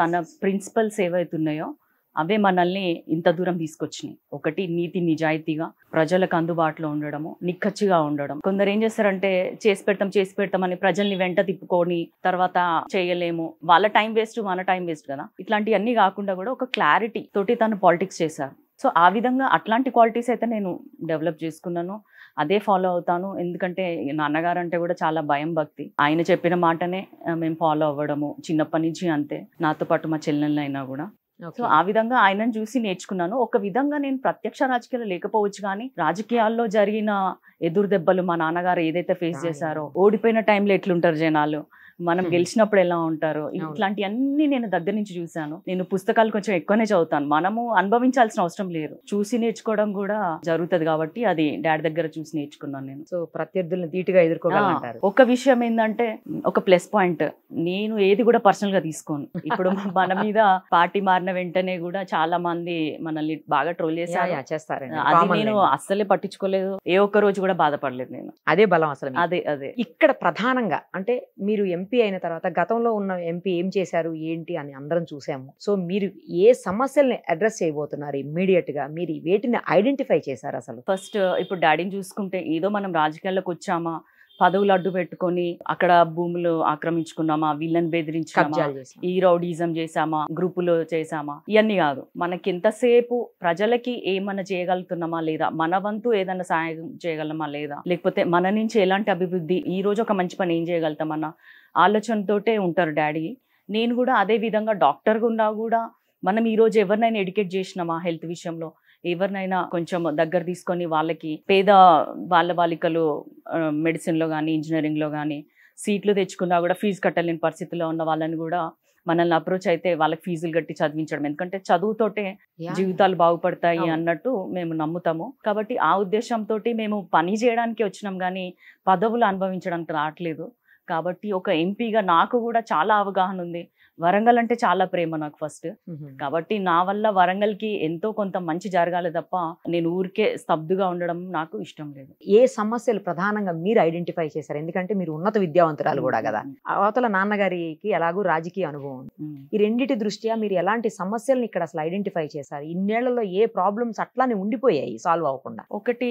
తన ప్రిన్సిపల్స్ ఏవైతున్నాయో అవే మనల్ని ఇంత దూరం తీసుకొచ్చినాయి. ఒకటి నీతి నిజాయితీగా ప్రజలకు అందుబాటులో ఉండడము, నిక్కచ్చిగా ఉండడం. కొందరు ఏం చేస్తారంటే చేసి పెడతాం అని ప్రజల్ని వెంట తిప్పుకొని తర్వాత చేయలేము, వాళ్ళ టైం వేస్ట్ మన టైం వేస్ట్ కదా. ఇట్లాంటివన్నీ కాకుండా కూడా ఒక క్లారిటీ తోటి తను పాలిటిక్స్ చేశారు. సో ఆ విధంగా అట్లాంటి క్వాలిటీస్ అయితే నేను డెవలప్ చేసుకున్నాను, అదే ఫాలో అవుతాను. ఎందుకంటే నాన్నగారు అంటే కూడా చాలా భయం, భక్తి. ఆయన చెప్పిన మాటనే మేము ఫాలో అవ్వడము చిన్నప్పటి నుంచి అంతే, నాతో పాటు మా చెల్లెళ్ళైనా కూడా. సో ఆ విధంగా ఆయనను చూసి నేర్చుకున్నాను. ఒక విధంగా నేను ప్రత్యక్ష రాజకీయాలు లేకపోవచ్చు కానీ రాజకీయాల్లో జరిగిన ఎదురు దెబ్బలు మా నాన్నగారు ఏదైతే ఫేస్ చేశారో, ఓడిపోయిన టైంలో ఎట్లుంటారు జనాలు, మనం గెలిచినప్పుడు ఎలా ఉంటారు, ఇట్లాంటివన్నీ నేను దగ్గర నుంచి చూశాను. నేను పుస్తకాలు కొంచెం ఎక్కువనే చదువుతాను, మనము అనుభవించాల్సిన అవసరం లేదు, చూసి నేర్చుకోవడం కూడా జరుగుతుంది కాబట్టి అది డాడీ దగ్గర చూసి నేర్చుకున్నాను నేను. సో ప్రత్యర్థులను ధీటుగా ఎదుర్కోగలంటారు. ఒక విషయం ఏంటంటే, ఒక ప్లస్ పాయింట్, నేను ఏది కూడా పర్సనల్ గా తీసుకోను. ఇప్పుడు మన మీద పార్టీ మారిన వెంటనే కూడా చాలా మంది మనల్ని బాగా ట్రోల్ చేశారు, అది నేను అస్సలే పట్టించుకోలేదు, ఏ ఒక్క రోజు కూడా బాధపడలేదు నేను. అదే బలం అసలు. అదే ఇక్కడ ప్రధానంగా అంటే మీరు ఎంపీ అయిన తర్వాత గతంలో ఉన్న ఎంపీ ఏం చేశారు ఏంటి అని అందరం చూసాము. సో మీరు ఏ సమస్యల్ని అడ్రస్ చేయబోతున్నారు ఇమ్మీడియట్ గా, మీరు వేటిని ఐడెంటిఫై చేశారు అసలు? ఫస్ట్ ఇప్పుడు డాడీని చూసుకుంటే, ఏదో మనం రాజకీయాల్లోకి వచ్చామా, పదవులు అడ్డు పెట్టుకొని అక్కడ భూములు ఆక్రమించుకున్నామా, వీళ్ళని బెదిరించామా, ఈ రౌడీజం చేసామా, గ్రూపులు చేసామా, ఇవన్నీ కాదు. మనకి ఎంతసేపు ప్రజలకి ఏమన్నా చేయగలుగుతున్నామా లేదా, మన వంతు ఏదన్నా సాయం చేయగలమా లేదా, లేకపోతే మన నుంచి ఎలాంటి అభివృద్ధి, ఈ రోజు ఒక మంచి పని ఏం చేయగలుగుతామన్న ఆలోచనతోటే ఉంటారు డాడీ. నేను కూడా అదే విధంగా డాక్టర్గా ఉన్నా కూడా మనం ఈ రోజు ఎవరినైనా ఎడ్యుకేట్ చేసినామా హెల్త్ విషయంలో, ఎవరినైనా కొంచెం దగ్గర తీసుకొని వాళ్ళకి పేద బాలికలు మెడిసిన్లో కానీ ఇంజనీరింగ్లో కానీ సీట్లు తెచ్చుకున్నా కూడా ఫీజు కట్టలేని పరిస్థితిలో ఉన్న వాళ్ళని కూడా మనల్ని అప్రోచ్ అయితే వాళ్ళకి ఫీజులు కట్టి చదివించడం. ఎందుకంటే చదువుతోటే జీవితాలు బాగుపడతాయి అన్నట్టు మేము నమ్ముతాము. కాబట్టి ఆ ఉద్దేశంతో మేము పని చేయడానికి వచ్చినాం కానీ పదవులు అనుభవించడానికి రావట్లేదు. కాబట్టి ఒక ఎంపీగా నాకు కూడా చాలా అవగాహన ఉంది. వరంగల్ అంటే చాలా ప్రేమ నాకు ఫస్ట్. కాబట్టి నా వల్ల వరంగల్కి ఎంతో కొంత మంచి జరగాలి తప్ప నేను ఊరికే స్తబ్దుగా ఉండడం నాకు ఇష్టం లేదు. ఏ సమస్యలు ప్రధానంగా మీరు ఐడెంటిఫై చేశారు? ఎందుకంటే మీరు ఉన్నత విద్యావంతురాలు కూడా కదా, అవతల నాన్నగారికి ఎలాగూ రాజకీయ అనుభవం. ఈ రెండిటి దృష్ట్యా మీరు ఎలాంటి సమస్యలను ఇక్కడ అసలు ఐడెంటిఫై చేశారు? ఇన్నేళ్లలో ఏ ప్రాబ్లమ్స్ అట్లానే ఉండిపోయాయి సాల్వ్ అవ్వకుండా? ఒకటి,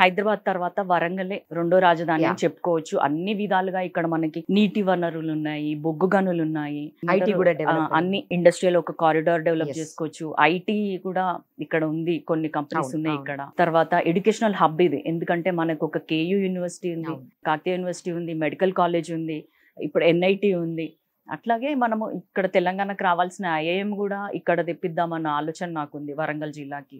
హైదరాబాద్ తర్వాత వరంగలే రెండో రాజధాని అని చెప్పుకోవచ్చు. అన్ని విధాలుగా ఇక్కడ మనకి నీటి వనరులు ఉన్నాయి, బొగ్గు గనులు ఉన్నాయి, ఐటీ కూడా అన్ని ఇండస్ట్రియల్ ఒక కారిడార్ డెవలప్ చేసుకోవచ్చు. ఐటీ కూడా ఇక్కడ ఉంది, కొన్ని కంపెనీస్ ఉన్నాయి ఇక్కడ. తర్వాత ఎడ్యుకేషనల్ హబ్ ఇది, ఎందుకంటే మనకు ఒక కేయూ యూనివర్సిటీ ఉంది, కాకతీయ యూనివర్సిటీ ఉంది, మెడికల్ కాలేజ్ ఉంది, ఇప్పుడు ఎన్ఐటి ఉంది. అట్లాగే మనము ఇక్కడ తెలంగాణకు రావాల్సిన ఐఐఎం కూడా ఇక్కడ తెప్పిద్దామన్న ఆలోచన నాకుంది వరంగల్ జిల్లాకి.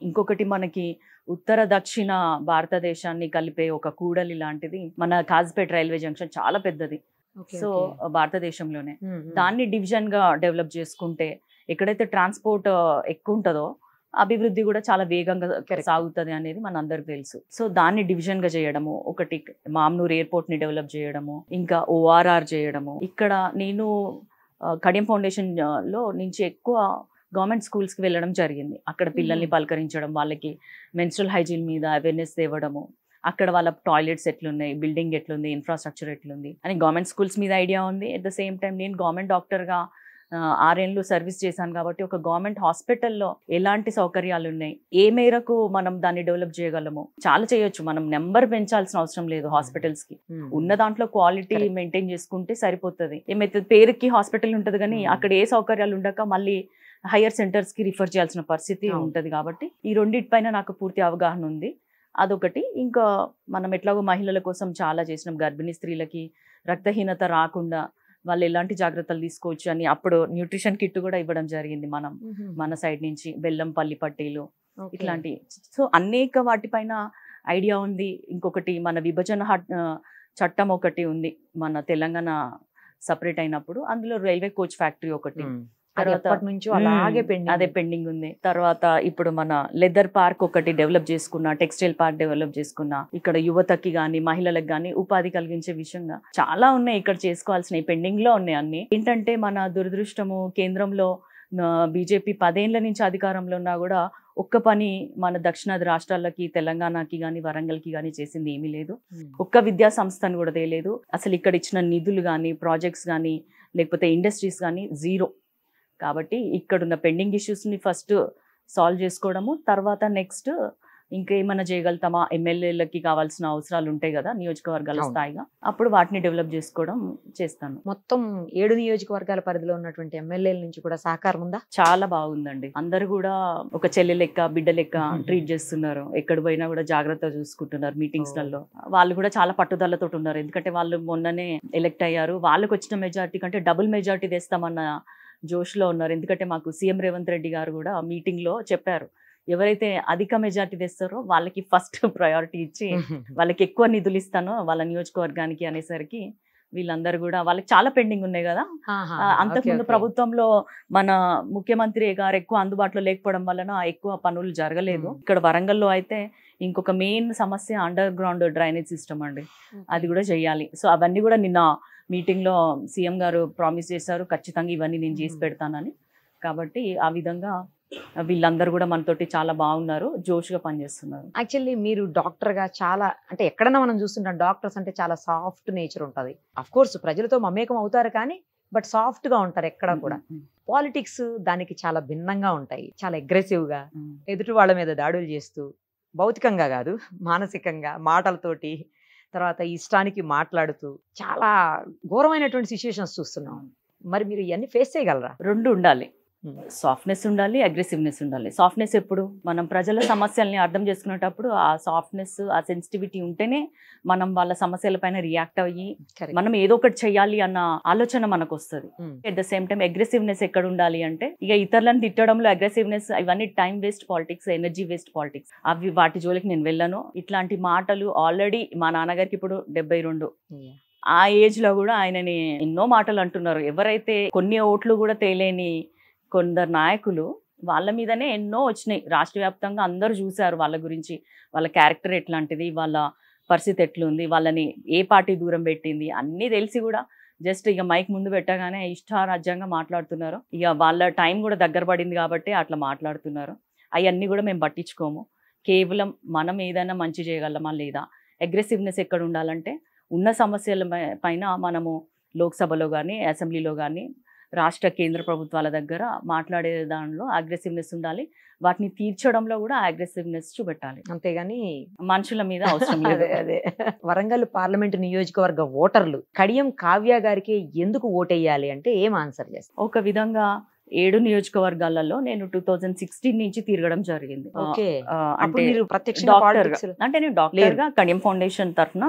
ఇంకొకటి, మనకి ఉత్తర దక్షిణ భారతదేశాన్ని కలిపే ఒక కూడలి లాంటిది మన కాజ్పేట్ రైల్వే జంక్షన్, చాలా పెద్దది. సో భారతదేశంలోనే దాన్ని డివిజన్ గా డెవలప్ చేసుకుంటే ఎక్కడైతే ట్రాన్స్పోర్ట్ ఎక్కువ ఉంటుందో అభివృద్ధి కూడా చాలా వేగంగా సాగుతుంది అనేది మన అందరికి తెలుసు. సో దాన్ని డివిజన్ గా చేయడము, ఒకటి మామ్నూర్ ఎయిర్పోర్ట్ ని డెవలప్ చేయడము, ఇంకా ఓఆర్ఆర్ చేయడము. ఇక్కడ నేను కడియం ఫౌండేషన్ లో నుంచి ఎక్కువ గవర్నమెంట్ స్కూల్స్ కి వెళ్ళడం జరిగింది. అక్కడ పిల్లల్ని పలకరించడం, వాళ్ళకి మెన్స్ట్రల్ హైజీన్ మీద అవేర్నెస్ తేవడము, అక్కడ వాళ్ళ టాయిలెట్స్ ఎట్లున్నాయి, బిల్డింగ్ ఎట్లుంది, ఇన్ఫ్రాస్ట్రక్చర్ ఎట్లుంది అని గవర్నమెంట్ స్కూల్స్ మీద ఐడియా ఉంది. అట్ ద సేమ్ టైం నేను గవర్నమెంట్ డాక్టర్గా 6 ఏళ్ళు సర్వీస్ చేశాను కాబట్టి ఒక గవర్నమెంట్ హాస్పిటల్లో ఎలాంటి సౌకర్యాలు ఉన్నాయి, ఏ మేరకు మనం దాన్ని డెవలప్ చేయగలము, చాలా చేయొచ్చు. మనం నెంబర్ పెంచాల్సిన అవసరం లేదు హాస్పిటల్స్ కి, ఉన్న దాంట్లో క్వాలిటీ మెయింటైన్ చేసుకుంటే సరిపోతుంది. ఏమైతే పేరుకి హాస్పిటల్ ఉంటుంది కానీ అక్కడ ఏ సౌకర్యాలు ఉండక మళ్ళీ హయ్యర్ సెంటర్స్ కి రిఫర్ చేయాల్సిన పరిస్థితి ఉంటుంది. కాబట్టి ఈ రెండింటిపైన నాకు పూర్తి అవగాహన ఉంది. అదొకటి. ఇంకా మనం ఎట్లాగో మహిళల కోసం చాలా చేసినాం, గర్భిణీ స్త్రీలకి రక్తహీనత రాకుండా వాళ్ళు ఎలాంటి జాగ్రత్తలు తీసుకోవచ్చు అని అప్పుడు న్యూట్రిషన్ కిట్ కూడా ఇవ్వడం జరిగింది మనం మన సైడ్ నుంచి, బెల్లం పల్లి పట్టీలు ఇట్లాంటి. సో అనేక వాటిపైన ఐడియా ఉంది. ఇంకొకటి మన విభజన చట్టం ఒకటి ఉంది మన తెలంగాణ సపరేట్ అయినప్పుడు, అందులో రైల్వే కోచ్ ఫ్యాక్టరీ ఒకటి అదే పెండింగ్ ఉంది. తర్వాత ఇప్పుడు మన లెదర్ పార్క్ ఒకటి డెవలప్ చేసుకున్నా, టెక్స్టైల్ పార్క్ డెవలప్ చేసుకున్నా, ఇక్కడ యువతకి గానీ మహిళలకు గానీ ఉపాధి కలిగించే విషయంగా చాలా ఉన్నాయి ఇక్కడ చేసుకోవాల్సినవి, పెండింగ్ లో ఉన్నాయి అన్ని. ఏంటంటే మన దురదృష్టము, కేంద్రంలో బీజేపీ 10 ఏళ్ల నుంచి అధికారంలో ఉన్నా కూడా ఒక్క పని మన దక్షిణాది రాష్ట్రాలకి, తెలంగాణకి గానీ వరంగల్కి గానీ చేసింది ఏమీ లేదు. ఒక్క విద్యా సంస్థను కూడా తేలేదు. అసలు ఇక్కడ ఇచ్చిన నిధులు కానీ, ప్రాజెక్ట్స్ కానీ, లేకపోతే ఇండస్ట్రీస్ కానీ జీరో. కాబట్టి ఇక్కడున్న పెండింగ్ ఇష్యూస్ని ఫస్ట్ సాల్వ్ చేసుకోవడము, తర్వాత నెక్స్ట్ ఇంకేమైనా చేయగలుగుతామా, ఎమ్మెల్యేలకి కావాల్సిన అవసరాలు ఉంటాయి కదా నియోజకవర్గాల స్థాయిగా, అప్పుడు వాటిని డెవలప్ చేసుకోవడం చేస్తాను. మొత్తం 7 నియోజకవర్గాల పరిధిలో ఉన్నటువంటి ఎమ్మెల్యేల నుంచి కూడా సహకారం ఉందా? చాలా బాగుందండి. అందరు కూడా ఒక చెల్లె లెక్క, బిడ్డ లెక్క ట్రీట్ చేస్తున్నారు. ఎక్కడ పోయినా కూడా జాగ్రత్తగా చూసుకుంటున్నారు. మీటింగ్స్ లలో వాళ్ళు కూడా చాలా పట్టుదలతో ఉన్నారు. ఎందుకంటే వాళ్ళు మొన్ననే ఎలక్ట్ అయ్యారు. వాళ్ళకి వచ్చిన మెజార్టీ కంటే డబుల్ మెజార్టీ తెస్తామన్న జోష్లో ఉన్నారు. ఎందుకంటే మాకు సీఎం రేవంత్ రెడ్డి గారు కూడా మీటింగ్ లో చెప్పారు, ఎవరైతే అధిక మెజార్టీ తెస్తారో వాళ్ళకి ఫస్ట్ ప్రయారిటీ ఇచ్చి వాళ్ళకి ఎక్కువ నిధులు ఇస్తానో వాళ్ళ నియోజకవర్గానికి అనేసరికి వీళ్ళందరూ కూడా, వాళ్ళకి చాలా పెండింగ్ ఉన్నాయి కదా. అంతకుముందు ప్రభుత్వంలో మన ముఖ్యమంత్రి గారు ఎక్కువ అందుబాటులో లేకపోవడం వలన ఎక్కువ పనులు జరగలేదు. ఇక్కడ వరంగల్లో అయితే ఇంకొక మెయిన్ సమస్య అండర్ గ్రౌండ్ డ్రైనేజ్ సిస్టమ్ అండి, అది కూడా చెయ్యాలి. సో అవన్నీ కూడా నిన్న మీటింగ్ లో సీఎం గారు ప్రామిస్ చేశారు, ఖచ్చితంగా ఇవన్నీ నేను చేసి పెడతానని. కాబట్టి ఆ విధంగా వీళ్ళందరూ కూడా మనతోటి చాలా బాగున్నారు, జోష్గా పనిచేస్తున్నారు. యాక్చువల్లీ మీరు డాక్టర్ గా చాలా, అంటే ఎక్కడన్నా మనం చూస్తుంటాం డాక్టర్స్ అంటే చాలా సాఫ్ట్ నేచర్ ఉంటుంది. అఫ్ కోర్స్ ప్రజలతో మమేకం అవుతారు కానీ బట్ సాఫ్ట్ గా ఉంటారు ఎక్కడ కూడా. పాలిటిక్స్ దానికి చాలా భిన్నంగా ఉంటాయి. చాలా అగ్రెసివ్ గా ఎదుటి వాళ్ళ మీద దాడులు చేస్తూ, భౌతికంగా కాదు మానసికంగా మాటలతోటి, తర్వాత ఇష్టానికి మాట్లాడుతూ చాలా ఘోరమైనటువంటి సిచ్యుయేషన్స్ చూస్తున్నాం. మరి మీరు ఇవన్నీ ఫేస్ చేయగలరా? రెండు ఉండాలి, సాఫ్ట్నెస్ ఉండాలి, అగ్రెసివ్నెస్ ఉండాలి. సాఫ్ట్నెస్ ఎప్పుడు మనం ప్రజల సమస్యల్ని అర్థం చేసుకునేటప్పుడు ఆ సాఫ్ట్నెస్, ఆ సెన్సిటివిటీ ఉంటేనే మనం వాళ్ళ సమస్యల పైన రియాక్ట్ అయ్యి మనం ఏదో ఒకటి చెయ్యాలి అన్న ఆలోచన మనకు వస్తుంది. At the same time aggressiveness ఎక్కడ ఉండాలి అంటే, ఇక ఇతరులను తిట్టడంలో అగ్రెసివ్నెస్, ఇవన్నీ time waste politics, energy waste politics. అవి వాటి జోలికి నేను వెళ్ళను. ఇట్లాంటి మాటలు ఆల్రెడీ మా నాన్నగారికి ఇప్పుడు 72, ఆ ఏజ్ లో కూడా ఆయనని ఎన్నో మాటలు అంటున్నారు. ఎవరైతే కొన్ని ఓట్లు కూడా తేలేని కొందరు నాయకులు, వాళ్ళ మీదనే ఎన్నో వచ్చినాయి రాష్ట్ర వ్యాప్తంగా. అందరూ చూశారు వాళ్ళ గురించి, వాళ్ళ క్యారెక్టర్ ఎట్లాంటిది, వాళ్ళ పరిస్థితి ఎట్లుంది, వాళ్ళని ఏ పార్టీ దూరం పెట్టింది, అన్నీ తెలిసి కూడా జస్ట్ ఇక మైక్ ముందు పెట్టగానే ఇష్టారాజ్యంగా మాట్లాడుతున్నారు. ఇక వాళ్ళ టైం కూడా దగ్గర పడింది కాబట్టి అట్లా మాట్లాడుతున్నారు. అవన్నీ కూడా మేము పట్టించుకోము. కేవలం మనం ఏదైనా మంచి చేయగలమా లేదా. అగ్రెసివ్నెస్ ఎక్కడ ఉండాలంటే, ఉన్న సమస్యల పైన మనము లోక్సభలో కానీ, అసెంబ్లీలో కానీ, రాష్ట్ర కేంద్ర ప్రభుత్వాల దగ్గర మాట్లాడే దానిలో అగ్రెసివ్నెస్ ఉండాలి. వాటిని తీర్చడంలో కూడా అగ్రెసివ్నెస్ చూపెట్టాలి, అంతేగాని మనుషుల మీద అవసరం లేదు. అదే వరంగల్ పార్లమెంట్ నియోజకవర్గ ఓటర్లు కడియం కావ్య గారికి ఎందుకు ఓటేయాలి అంటే ఏం ఆన్సర్ చేస్తారు? ఒక విధంగా 7 నియోజకవర్గాలలో నేను 2016 నుంచి తిరగడం జరిగింది. అంటే నేను డాక్టర్ గా కడియం ఫౌండేషన్ తరఫున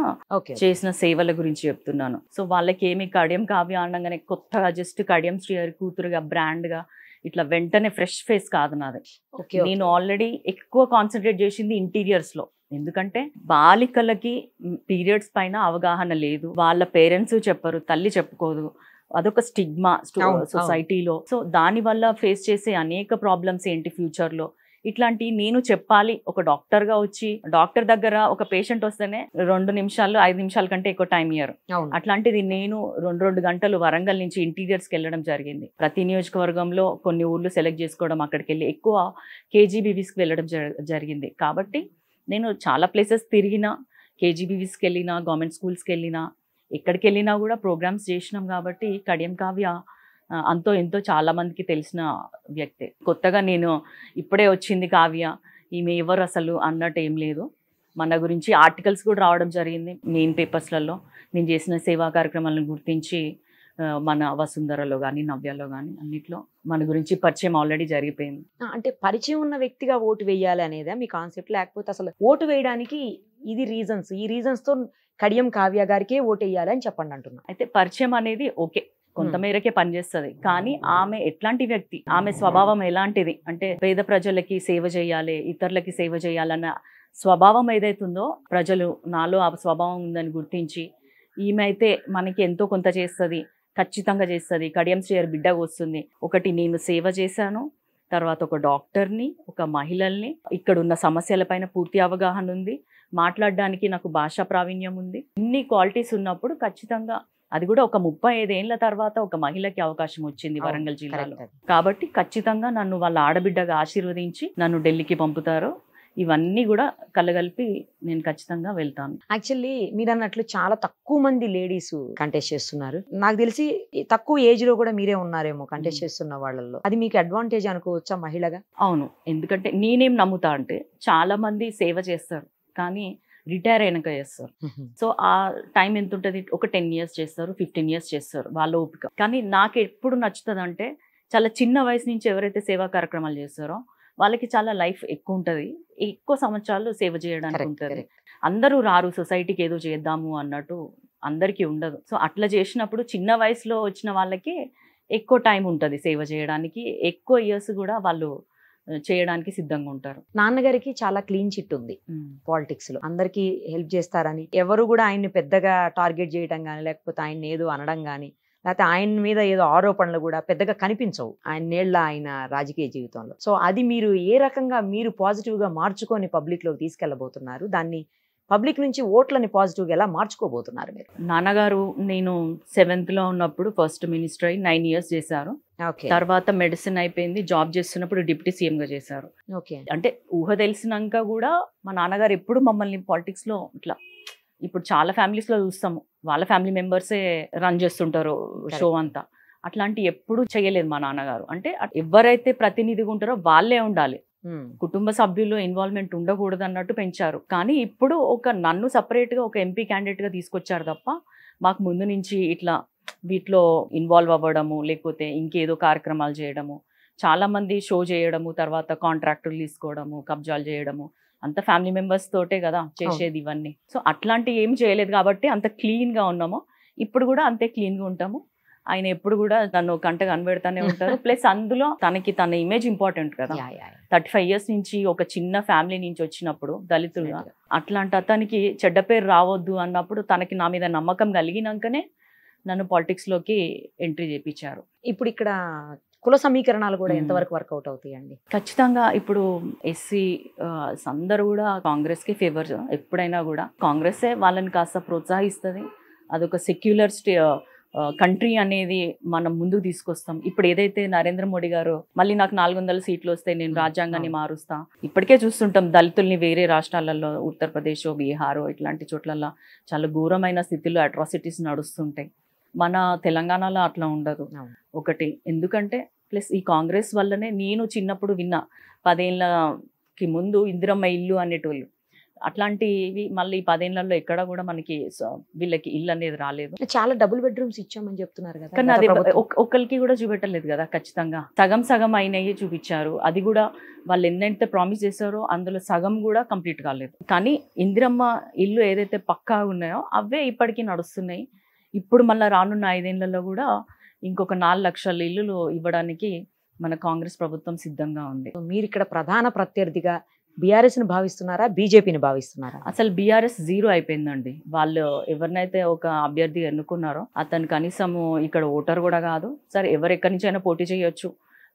చేసిన సేవల గురించి చెప్తున్నాను. సో వాళ్ళకి ఏమి కడియం కావ్య అనగానే కొత్తగా జస్ట్ కడియం శ్రీహరి కూతురుగా బ్రాండ్ గా ఇట్లా వెంటనే ఫ్రెష్ ఫేస్ కాదు నాది. నేను ఆల్రెడీ ఎక్కువ కాన్సన్ట్రేట్ చేసింది ఇంటీరియర్స్ లో. ఎందుకంటే బాలికలకి పీరియడ్స్ పైన అవగాహన లేదు, వాళ్ళ పేరెంట్స్ చెప్పరు, తల్లి చెప్పుకోదు, అదొక స్టిగ్మా సొసైటీలో. సో దాని వల్ల ఫేస్ చేసే అనేక ప్రాబ్లమ్స్ ఏంటి ఫ్యూచర్ లో, ఇట్లాంటి నేను చెప్పాలి. ఒక డాక్టర్ గా వచ్చి డాక్టర్ దగ్గర ఒక పేషెంట్ వస్తేనే 2 నిమిషాలు 5 నిమిషాల కంటే ఎక్కువ టైం ఇయ్యరు. అట్లాంటిది నేను 2 గంటలు వరంగల్ నుంచి ఇంటీరియర్స్ కి వెళ్ళడం జరిగింది. ప్రతి నియోజకవర్గంలో కొన్ని ఊర్లు సెలెక్ట్ చేసుకోవడం, అక్కడికి వెళ్ళి ఎక్కువ కేజీబీవీస్కి వెళ్ళడం జరిగింది. కాబట్టి నేను చాలా ప్లేసెస్ తిరిగినా, కేజీబీవీస్కి వెళ్ళినా, గవర్నమెంట్ స్కూల్స్కి వెళ్ళినా, ఎక్కడికి వెళ్ళినా కూడా ప్రోగ్రామ్స్ చేసినాం. కాబట్టి కడియం కావ్య అంతో ఎంతో చాలా మందికి తెలిసిన వ్యక్తే. కొత్తగా నేను ఇప్పుడే వచ్చింది కావ్య, ఈమె ఎవరు అసలు అన్నట్టు ఏం లేదు. మన గురించి ఆర్టికల్స్ కూడా రావడం జరిగింది మెయిన్ పేపర్స్లలో. నేను చేసిన సేవా కార్యక్రమాలను గుర్తించి మన వసుంధరలో కానీ, నవ్యలో కానీ అన్నిట్లో మన గురించి పరిచయం ఆల్రెడీ జరిగిపోయింది. అంటే పరిచయం ఉన్న వ్యక్తిగా ఓటు వేయాలి అనేదా మీ కాన్సెప్ట్? లేకపోతే అసలు ఓటు వేయడానికి ఇది రీజన్స్, ఈ రీజన్స్ తో కడియం కావ్య గారికే ఓటు వేయాలి అని చెప్పండి అంటున్నా. అయితే పరిచయం అనేది ఓకే, కొంతమేరకే పనిచేస్తుంది. కానీ ఆమె ఎట్లాంటి వ్యక్తి, ఆమె స్వభావం ఎలాంటిది అంటే పేద ప్రజలకి సేవ చేయాలి, ఇతరులకి సేవ చేయాలన్న స్వభావం ఏదైతుందో ప్రజలు నాలో ఆ స్వభావం ఉందని గుర్తించి ఈమె అయితే మనకి ఎంతో కొంత చేస్తుంది, ఖచ్చితంగా చేస్తుంది, కడియం శ్రీయర్ బిడ్డగా వస్తుంది. ఒకటి నేను సేవ చేశాను, తర్వాత ఒక డాక్టర్ని, ఒక మహిళల్ని, ఇక్కడ ఉన్న సమస్యలపైన పూర్తి అవగాహన ఉంది, మాట్లాడడానికి నాకు భాషా ప్రావీణ్యం ఉంది. ఇన్ని క్వాలిటీస్ ఉన్నప్పుడు ఖచ్చితంగా అది కూడా ఒక 35 ఏళ్ల తర్వాత ఒక మహిళకి అవకాశం వచ్చింది వరంగల్ జిల్లాలో. కాబట్టి ఖచ్చితంగా నన్ను వాళ్ళ ఆడబిడ్డగా ఆశీర్వదించి నన్ను ఢిల్లీకి పంపుతారు. ఇవన్నీ కూడా కలగలిపి నేను ఖచ్చితంగా వెళ్తాను. యాక్చువల్లీ మీరు అన్నట్లు చాలా తక్కువ మంది లేడీస్ కంటెస్ట్ చేస్తున్నారు. నాకు తెలిసి తక్కువ ఏజ్ లో కూడా మీరే ఉన్నారేమో కంటెస్ట్ చేస్తున్న వాళ్ళల్లో. అది మీకు అడ్వాంటేజ్ అనుకోవచ్చా మహిళగా? అవును, ఎందుకంటే నేనేం నమ్ముతా అంటే చాలా మంది సేవ చేస్తారు కానీ రిటైర్ అయినాక చేస్తారు. సో ఆ టైం ఎంత ఉంటుంది, ఒక 10 years చేస్తారు, 15 years చేస్తారు, వాళ్ళ ఓపిక. కానీ నాకు ఎప్పుడు నచ్చుతుంది అంటే చాలా చిన్న వయసు నుంచి ఎవరైతే సేవా కార్యక్రమాలు చేస్తారో వాళ్ళకి చాలా లైఫ్ ఎక్కువ ఉంటుంది, ఎక్కువ సంవత్సరాలు సేవ చేయడానికి ఉంటుంది. అందరూ రారు సొసైటీకి ఏదో చేద్దాము అన్నట్టు, అందరికీ ఉండదు. సో అట్లా చేసినప్పుడు చిన్న వయసులో వచ్చిన వాళ్ళకి ఎక్కువ టైం ఉంటుంది సేవ చేయడానికి, ఎక్కువ ఇయర్స్ కూడా వాళ్ళు చేయడానికి సిద్ధంగా ఉంటారు. నాన్నగారికి చాలా క్లీన్ చిట్ ఉంది పాలిటిక్స్ లో, అందరికి హెల్ప్ చేస్తారని, ఎవరు కూడా ఆయన్ని పెద్దగా టార్గెట్ చేయడం కానీ లేకపోతే ఆయన ఏదో అనడం కానీ లేకపోతే ఆయన మీద ఏదో ఆరోపణలు కూడా పెద్దగా కనిపించవు ఆయన రాజకీయ జీవితంలో. సో అది మీరు ఏ రకంగా మీరు పాజిటివ్ గా మార్చుకొని పబ్లిక్ లోకి తీసుకెళ్లబోతున్నారు, దాన్ని పబ్లిక్ నుంచి ఓట్లని పాజిటివ్ గా ఎలా మార్చుకోబోతున్నారు మీరు? నాన్నగారు నేను 7th లో ఉన్నప్పుడు ఫస్ట్ మినిస్టర్ అయి 9 years చేశారు. తర్వాత మెడిసిన్ అయిపోయింది, జాబ్ చేస్తున్నప్పుడు డిప్యూటీ సీఎం గా చేశారు. అంటే ఊహ తెలిసినాక కూడా మా నాన్నగారు ఎప్పుడు మమ్మల్ని పాలిటిక్స్ లో ఇట్లా, ఇప్పుడు చాలా ఫ్యామిలీస్ లో చూస్తాము వాళ్ళ ఫ్యామిలీ మెంబర్సే రన్ చేస్తుంటారు షో అంతా, అట్లాంటి ఎప్పుడు చేయలేదు మా నాన్నగారు. అంటే ఎవరైతే ప్రతినిధిగా ఉంటారో వాళ్ళే ఉండాలి, కుటుంబ సభ్యులు ఇన్వాల్వ్మెంట్ ఉండకూడదు అన్నట్టు పెంచారు. కానీ ఇప్పుడు నన్ను సపరేట్ గా ఒక ఎంపీ క్యాండిడేట్ గా తీసుకొచ్చారు తప్ప మాకు ముందు నుంచి ఇట్లా వీటిలో ఇన్వాల్వ్ అవ్వడము లేకపోతే ఇంకేదో కార్యక్రమాలు చేయడము, చాలా మంది షో చేయడము, తర్వాత కాంట్రాక్టులు తీసుకోవడము, కబ్జాలు చేయడము, అంత ఫ్యామిలీ మెంబర్స్ తోటే కదా చేసేది ఇవన్నీ. సో అట్లాంటివి ఏం చేయలేదు కాబట్టి అంత క్లీన్ గా ఉన్నాము, ఇప్పుడు కూడా అంతే క్లీన్ గా ఉంటాము. ఆయన ఎప్పుడు కూడా నన్ను కంట కనబెడతానే ఉంటారు. ప్లస్ అందులో తన ఇమేజ్ ఇంపార్టెంట్ కదా, 35 years నుంచి ఒక చిన్న ఫ్యామిలీ నుంచి వచ్చినప్పుడు దళితుడుగా, అట్లాంటి అతనికి చెడ్డ పేరు రావద్దు అన్నప్పుడు తనకి నా మీద నమ్మకం కలిగినాకనే నన్ను పాలిటిక్స్ లోకి ఎంట్రీ చేయించారు. ఇప్పుడు ఇక్కడ కుల సమీకరణాలు కూడా ఎంతవరకు వర్కౌట్ అవుతాయండి? ఖచ్చితంగా ఇప్పుడు ఎస్సీ అందరూ కూడా కాంగ్రెస్ కి ఫేవర్, ఎప్పుడైనా కూడా కాంగ్రెసే వాళ్ళని కాస్త ప్రోత్సహిస్తుంది. అదొక సెక్యులర్ కంట్రీ అనేది మనం ముందుకు తీసుకొస్తాం. ఇప్పుడు ఏదైతే నరేంద్ర మోడీ గారు మళ్ళీ నాకు 400 seats వస్తాయి, నేను రాజ్యాంగాన్ని మారుస్తా, ఇప్పటికే చూస్తుంటాం దళితుల్ని వేరే రాష్ట్రాలలో ఉత్తరప్రదేశ్, బీహార్ ఇట్లాంటి చోట్లలో చాలా ఘోరమైన స్థితిలో అట్రాసిటీస్ నడుస్తుంటాయి. మన తెలంగాణలో అట్లా ఉండదు ఒకటి, ఎందుకంటే ప్లస్ ఈ కాంగ్రెస్ వల్లనే నేను చిన్నప్పుడు విన్నా 10 ఏళ్ళకి ముందు ఇందిరమ్మ ఇల్లు అనేటోళ్ళు, అట్లాంటివి మళ్ళీ 10 ఏళ్లలో ఎక్కడ కూడా మనకి వీళ్ళకి ఇల్లు అనేది రాలేదు. చాలా డబుల్ బెడ్రూమ్స్ ఇచ్చామని చెప్తున్నారు కదా, కానీ అది ఒకరికి కూడా చూపెట్టలేదు కదా, ఖచ్చితంగా సగం సగం అయినవి చూపించారు. అది కూడా వాళ్ళు ఎన్నైతే ప్రామిస్ చేశారో అందులో సగం కూడా కంప్లీట్ కాలేదు. కానీ ఇందిరమ్మ ఇల్లు ఏదైతే పక్కా ఉన్నాయో అవే ఇప్పటికీ నడుస్తున్నాయి. ఇప్పుడు మళ్ళీ రానున్న 5 ఏళ్లలో కూడా ఇంకొక 4 లక్షల ఇల్లులు ఇవ్వడానికి మన కాంగ్రెస్ ప్రభుత్వం సిద్ధంగా ఉంది. మీరు ఇక్కడ ప్రధాన ప్రత్యర్థిగా బీఆర్ఎస్ ని భావిస్తున్నారా, బీజేపీని భావిస్తున్నారా? అసలు బీఆర్ఎస్ 0 అయిపోయిందండి. వాళ్ళు ఎవరినైతే ఒక అభ్యర్థి ఎన్నుకున్నారో అతను కనీసము ఇక్కడ ఓటర్ కూడా కాదు. సరే ఎవరు ఎక్కడి నుంచి అయినా పోటీ చేయొచ్చు,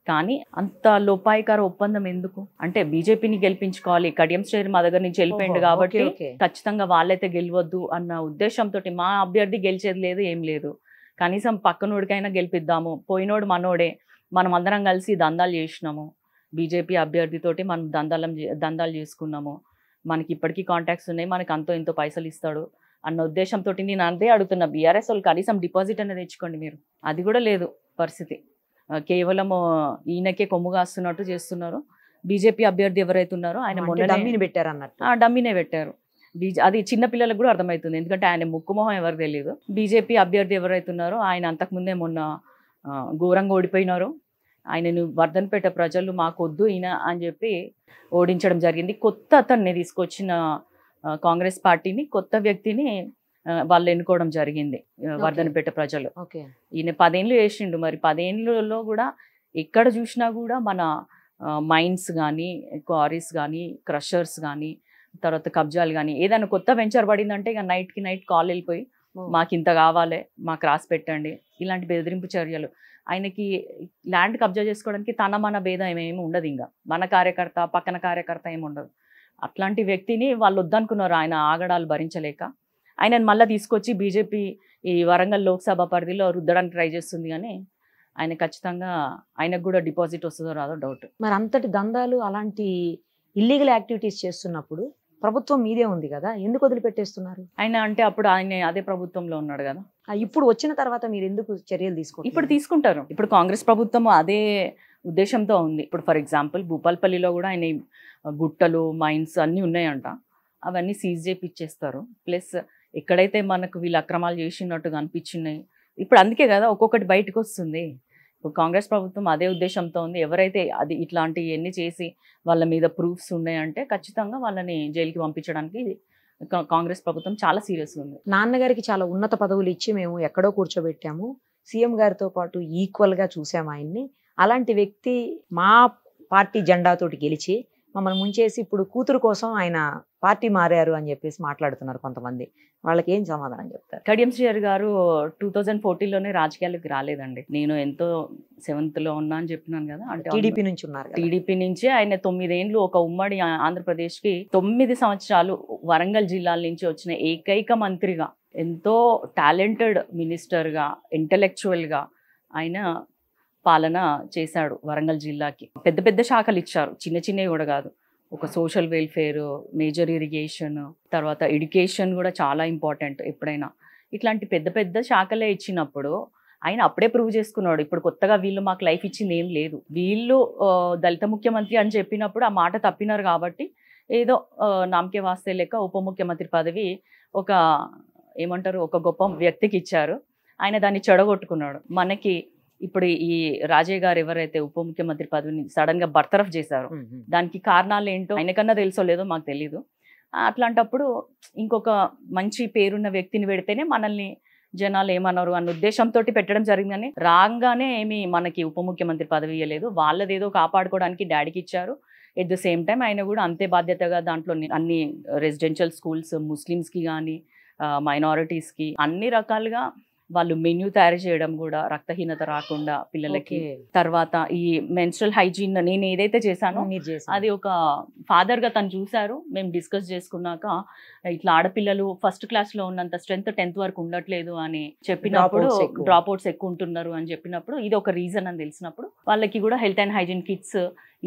కానీ అంత లోపాయికార ఒప్పందం ఎందుకు? అంటే బీజేపీని గెలిపించుకోవాలి, కడియం శ్రీయర్ మా దగ్గర నుంచి వెళ్ళిపోయింది కాబట్టి ఖచ్చితంగా వాళ్ళైతే గెలవద్దు అన్న ఉద్దేశంతో మా అభ్యర్థి గెలిచేది లేదు, ఏం లేదు, కనీసం పక్కనోడికైనా గెలిపిద్దాము, పోయినోడు మనోడే, మనం అందరం కలిసి దందాలు చేసినాము, బీజేపీ అభ్యర్థితోటి మనం దందాలు చేసుకున్నాము, మనకి ఇప్పటికీ కాంటాక్ట్స్ ఉన్నాయి, మనకి అంతో ఎంతో పైసలు ఇస్తాడు అన్న ఉద్దేశంతో నేను అంతే అడుగుతున్నా. బీఆర్ఎస్ వాళ్ళు కనీసం డిపాజిట్ అనేది తెచ్చుకోండి మీరు, అది కూడా లేదు పరిస్థితి. కేవలం ఈయనకే కొమ్ము కాస్తున్నట్టు చేస్తున్నారు. బీజేపీ అభ్యర్థి ఎవరైతే ఉన్నారో ఆయన మొన్న డమ్మీని పెట్టారు అన్నట్టు, డమ్మీనే పెట్టారు. అది చిన్న పిల్లలకు కూడా అర్థమవుతుంది, ఎందుకంటే ఆయన ముక్కుమొహం ఎవరు తెలియదు. బీజేపీ అభ్యర్థి ఎవరైతే ఉన్నారో ఆయన అంతకుముందే మొన్న ఘోరంగా ఓడిపోయినారు. ఆయనను వర్ధన్పేట ప్రజలు మాకొద్దు ఈయన అని చెప్పి ఓడించడం జరిగింది. కొత్త అతన్ని తీసుకొచ్చిన కాంగ్రెస్ పార్టీని, కొత్త వ్యక్తిని వాళ్ళు ఎన్నుకోవడం జరిగింది వర్ధనపేట ప్రజలు. ఈయన 10 ఏళ్ళు చేసిండు. మరి 10 ఏళ్ళలో కూడా ఎక్కడ చూసినా కూడా మన మైన్స్ కానీ, క్వారీస్ కానీ, క్రషర్స్ కానీ, తర్వాత కబ్జాలు కానీ, ఏదైనా కొత్త వెంచర్ పడిందంటే ఇక నైట్కి నైట్ కాల్ వెళ్ళిపోయి మాకు ఇంత కావాలి, మాకు రాసి పెట్టండి, ఇలాంటి బెదిరింపు చర్యలు. ఆయనకి ల్యాండ్ కబ్జా చేసుకోవడానికి తన మన భేదం ఏమి ఉండదు. ఇంకా మన కార్యకర్త పక్కన కార్యకర్త ఏమి ఉండదు. అట్లాంటి వ్యక్తిని వాళ్ళు వద్దనుకున్నారు ఆయన ఆగడాలు భరించలేక. ఆయనను మళ్ళీ తీసుకొచ్చి బీజేపీ ఈ వరంగల్ లోక్సభ పరిధిలో రుద్దడానికి ట్రై చేస్తుంది. కానీ ఆయన ఖచ్చితంగా ఆయనకు కూడా డిపాజిట్ వస్తుందో రాదో డౌట్. మరి అంతటి దందాలు అలాంటి ఇల్లీగల్ యాక్టివిటీస్ చేస్తున్నప్పుడు ప్రభుత్వం మీదే ఉంది కదా, ఎందుకు వదిలిపెట్టేస్తున్నారు ఆయన? అంటే అప్పుడు ఆయన అదే ప్రభుత్వంలో ఉన్నాడు కదా. ఇప్పుడు వచ్చిన తర్వాత మీరు ఎందుకు చర్యలు తీసుకుంటారు? ఇప్పుడు తీసుకుంటారు. ఇప్పుడు కాంగ్రెస్ ప్రభుత్వం అదే ఉద్దేశంతో ఉంది. ఇప్పుడు ఫర్ ఎగ్జాంపుల్ భూపాల్పల్లిలో కూడా ఆయన గుట్టలు, మైన్స్ అన్నీ ఉన్నాయంట. అవన్నీ సీజ్ చేపిచ్చేస్తారు. ప్లస్ ఎక్కడైతే మనకు వీళ్ళు అక్రమాలు చేసినట్టుగా అనిపించినాయి, ఇప్పుడు అందుకే కదా ఒక్కొక్కటి బయటకు వస్తుంది. ఇప్పుడు కాంగ్రెస్ ప్రభుత్వం అదే ఉద్దేశంతో ఉంది. ఎవరైతే అది ఇట్లాంటివన్నీ చేసి వాళ్ళ మీద ప్రూఫ్స్ ఉన్నాయంటే ఖచ్చితంగా వాళ్ళని జైలుకి పంపించడానికి కాంగ్రెస్ ప్రభుత్వం చాలా సీరియస్గా ఉంది. నాన్నగారికి చాలా ఉన్నత పదవులు ఇచ్చి మేము ఎక్కడో కూర్చోబెట్టాము, సీఎం గారితో పాటు ఈక్వల్గా చూసాము ఆయన్ని. అలాంటి వ్యక్తి మా పార్టీ జెండాతోటి గెలిచి మమ్మల్ని ముంచేసి ఇప్పుడు కూతురు కోసం ఆయన పార్టీ మారారు అని చెప్పేసి మాట్లాడుతున్నారు కొంతమంది. వాళ్ళకి ఏం సమాధానం చెప్తారు? కడియం శ్రీహరి గారు 2014లోనే రాజకీయాలకు రాలేదండి. నేను ఎంతో 7th లో ఉన్నా అని చెప్పినాను కదా. అంటే టీడీపీ నుంచి ఉన్నారు. టీడీపీ నుంచి ఆయన 9 ఏళ్ళు ఒక ఉమ్మడి ఆంధ్రప్రదేశ్కి 9 సంవత్సరాలు వరంగల్ జిల్లాల నుంచి వచ్చిన ఏకైక మంత్రిగా, ఎంతో టాలెంటెడ్ మినిస్టర్గా, ఇంటెలెక్చువల్గా ఆయన పాలన చేశాడు వరంగల్ జిల్లాకి. పెద్ద పెద్ద శాఖలు ఇచ్చారు, చిన్న చిన్నవి కూడా కాదు. ఒక సోషల్ వెల్ఫేర్, మేజర్ ఇరిగేషన్, తర్వాత ఎడ్యుకేషన్ కూడా చాలా ఇంపార్టెంట్. ఎప్పుడైనా ఇట్లాంటి పెద్ద పెద్ద శాఖలే ఇచ్చినప్పుడు ఆయన అప్పుడే ప్రూవ్ చేసుకున్నాడు. ఇప్పుడు కొత్తగా వీళ్ళు మాకు లైఫ్ ఇచ్చింది ఏం లేదు, వీళ్ళు దళిత ముఖ్యమంత్రి అని చెప్పినప్పుడు ఆ మాట తప్పినారు కాబట్టి ఏదో నామకే వాస్తే లెక్క ఉప ముఖ్యమంత్రి పదవి ఒక ఏమంటారు ఒక గొప్ప వ్యక్తికి ఇచ్చారు. ఆయన దాన్ని చెడగొట్టుకున్నాడు. మనకి ఇప్పుడు ఈ రాజయ్య గారు ఎవరైతే ఉప ముఖ్యమంత్రి పదవిని సడన్ గా బర్తరఫ్ చేశారు, దానికి కారణాలు ఏంటో ఆయనకన్నా తెలుసో లేదో మాకు తెలీదు. అట్లాంటప్పుడు ఇంకొక మంచి పేరున్న వ్యక్తిని పెడితేనే మనల్ని జనాలు ఏమన్నారు అన్న ఉద్దేశంతో పెట్టడం జరిగిందని, రాగానే ఏమి మనకి ఉప ముఖ్యమంత్రి పదవి ఇవ్వలేదు. వాళ్ళదేదో కాపాడుకోవడానికి డాడీకి ఇచ్చారు. ఎట్ ద సేమ్ టైం ఆయన కూడా అంతే బాధ్యతగా దాంట్లో అన్ని రెసిడెన్షియల్ స్కూల్స్ ముస్లిమ్స్కి కానీ మైనారిటీస్కి అన్ని రకాలుగా వాళ్ళు మెన్యూ తయారు చేయడం కూడా, రక్తహీనత రాకుండా పిల్లలకి. తర్వాత ఈ మెన్స్ట్రల్ హైజీన్ నేను ఏదైతే చేశానో అది ఒక ఫాదర్గా తను చూశారు. మేము డిస్కస్ చేసుకున్నాక ఇట్లా ఆడపిల్లలు ఫస్ట్ క్లాస్లో ఉన్నంత స్ట్రెంత్ 10th వరకు ఉండట్లేదు అని చెప్పినప్పుడు, డ్రాప్ అవుట్స్ ఎక్కువ ఉంటున్నారు అని చెప్పినప్పుడు ఇది ఒక రీజన్ అని తెలిసినప్పుడు వాళ్ళకి కూడా హెల్త్ అండ్ హైజీన్ కిట్స్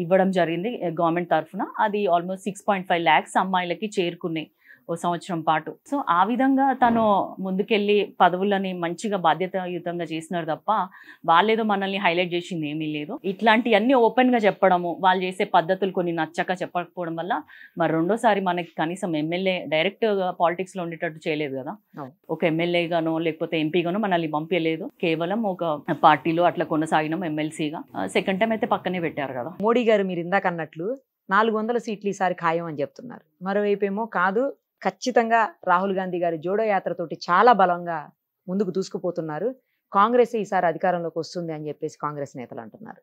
ఇవ్వడం జరిగింది గవర్నమెంట్ తరఫున. అది ఆల్మోస్ట్ 6.5 lakhs అమ్మాయిలకి చేరుకున్నాయి ఓ సంవత్సరం పాటు. సో ఆ విధంగా తను ముందుకెళ్ళి పదవులని మంచిగా బాధ్యతాయుతంగా చేసినారు తప్ప వాళ్ళేదో మనల్ని హైలైట్ చేసింది ఏమీ లేదు. ఇట్లాంటివన్నీ ఓపెన్గా చెప్పడము, వాళ్ళు చేసే పద్ధతులు కొన్ని నచ్చక చెప్పకపోవడం వల్ల మరి రెండోసారి మనకి కనీసం ఎమ్మెల్యే డైరెక్ట్గా పాలిటిక్స్లో ఉండేటట్టు చేయలేదు కదా. ఒక ఎమ్మెల్యేగానో లేకపోతే ఎంపీగానో మనల్ని పంపించలేదు. కేవలం ఒక పార్టీలో అట్లా కొనసాగినాం ఎమ్మెల్సీగా. సెకండ్ టైం అయితే పక్కనే పెట్టారు కదా. మోడీ గారు మీరు ఇందాక అన్నట్లు 400 సీట్లు ఈసారి ఖాయం అని చెప్తున్నారు. మరోవైపు ఏమో కాదు, ఖచ్చితంగా రాహుల్ గాంధీ గారి జోడో యాత్రతోటి చాలా బలంగా ముందుకు దూసుకుపోతున్నారు, కాంగ్రెస్ ఈసారి అధికారంలోకి వస్తుంది అని చెప్పేసి కాంగ్రెస్ నేతలు అంటున్నారు.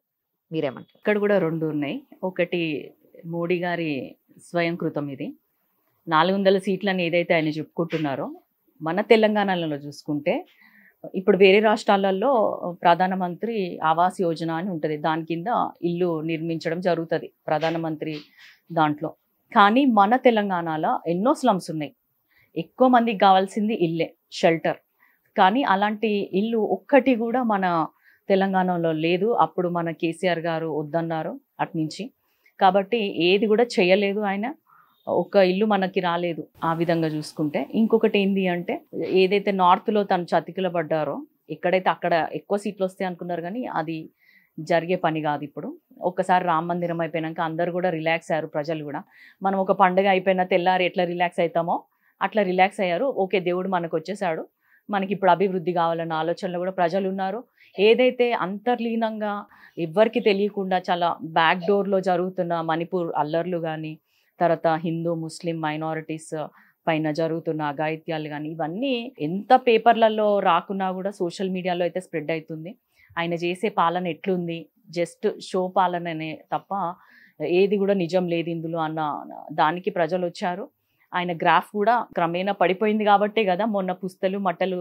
మీరేమంటారు? ఇక్కడ కూడా 2 ఉన్నాయి. ఒకటి మోడీ గారి స్వయం కృతం. ఇది 400 సీట్లని ఏదైతే ఆయన చెప్పుకుంటున్నారో, మన తెలంగాణలో చూసుకుంటే ఇప్పుడు వేరే రాష్ట్రాలలో ప్రధానమంత్రి ఆవాస్ యోజన అని ఉంటుంది. దాని కింద ఇల్లు నిర్మించడం జరుగుతుంది ప్రధానమంత్రి దాంట్లో. కానీ మన తెలంగాణలో ఎన్నో స్లమ్స్ ఉన్నాయి. ఎక్కువ మందికి కావాల్సింది ఇల్లే, షెల్టర్. కానీ అలాంటి ఇల్లు ఒక్కటి కూడా మన తెలంగాణలో లేదు. అప్పుడు మన కేసీఆర్ గారు వద్దన్నారు అట్నుంచి. కాబట్టి ఏది కూడా చేయలేదు ఆయన. ఒక ఇల్లు మనకి రాలేదు ఆ విధంగా చూసుకుంటే. ఇంకొకటి ఏంది అంటే, ఏదైతే నార్త్లో తను చతికిల పడ్డారో, ఎక్కడైతే అక్కడ ఎక్కువ సీట్లు వస్తాయి అనుకున్నారు కానీ అది జరిగే పని కాదు. ఇప్పుడు ఒక్కసారి రామ మందిరం అయిపోయినాక అందరు కూడా రిలాక్స్ అయ్యారు. ప్రజలు కూడా మనం ఒక పండుగ అయిపోయిన తెల్లారి ఎట్లా రిలాక్స్ అవుతామో అట్లా రిలాక్స్ అయ్యారు. ఓకే, దేవుడు మనకు వచ్చేసాడు, మనకి ఇప్పుడు అభివృద్ధి కావాలన్న ఆలోచనలో కూడా ప్రజలు ఉన్నారు. ఏదైతే అంతర్లీనంగా ఎవ్వరికి తెలియకుండా చాలా బ్యాక్ డోర్లో జరుగుతున్న మణిపూర్ అల్లర్లు కానీ, తర్వాత హిందూ ముస్లిం మైనారిటీస్ పైన జరుగుతున్న అఘాయిత్యాలు కానీ ఇవన్నీ ఎంత పేపర్లలో రాకున్నా కూడా సోషల్ మీడియాలో అయితే స్ప్రెడ్ అవుతుంది. ఆయన చేసే పాలన ఎట్లుంది, జస్ట్ షో పాలననే తప్ప ఏది కూడా నిజం లేదు ఇందులో అన్న దానికి ప్రజలు వచ్చారు. ఆయన గ్రాఫ్ కూడా క్రమేణా పడిపోయింది కాబట్టే కదా మొన్న పుస్తలు మట్టలు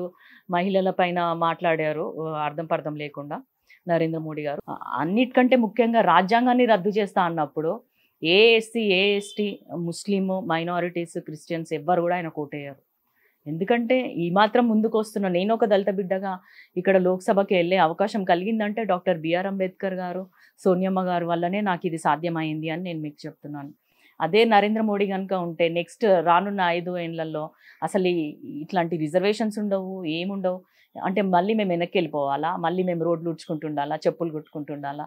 మహిళల పైన మాట్లాడారు అర్థం పర్థం లేకుండా నరేంద్ర మోడీ గారు. అన్నిటికంటే ముఖ్యంగా రాజ్యాంగాన్ని రద్దు చేస్తా అన్నప్పుడు ఏ ఎస్సీ ఏ ఎస్టీ ముస్లిం మైనారిటీస్ క్రిస్టియన్స్ ఎవ్వరు కూడా ఆయన కోటయ్యారు. ఎందుకంటే ఈ మాత్రం ముందుకు వస్తున్న నేను ఒక దళిత బిడ్డగా ఇక్కడ లోక్సభకి వెళ్ళే అవకాశం కలిగిందంటే డాక్టర్ బిఆర్ అంబేద్కర్ గారు సోనియమ్మ గారు వల్లనే నాకు ఇది సాధ్యమైంది అని నేను మీకు చెప్తున్నాను. అదే నరేంద్ర మోడీ కనుక ఉంటే నెక్స్ట్ రానున్న 5 ఏళ్లలో అసలు ఇట్లాంటి రిజర్వేషన్స్ ఉండవు, ఏముండవు. అంటే మళ్ళీ మేము వెనక్కి వెళ్ళిపోవాలా, మళ్ళీ మేము రోడ్లు ఉడ్చుకుంటుండాలా, చెప్పులు కొట్టుకుంటుండాలా,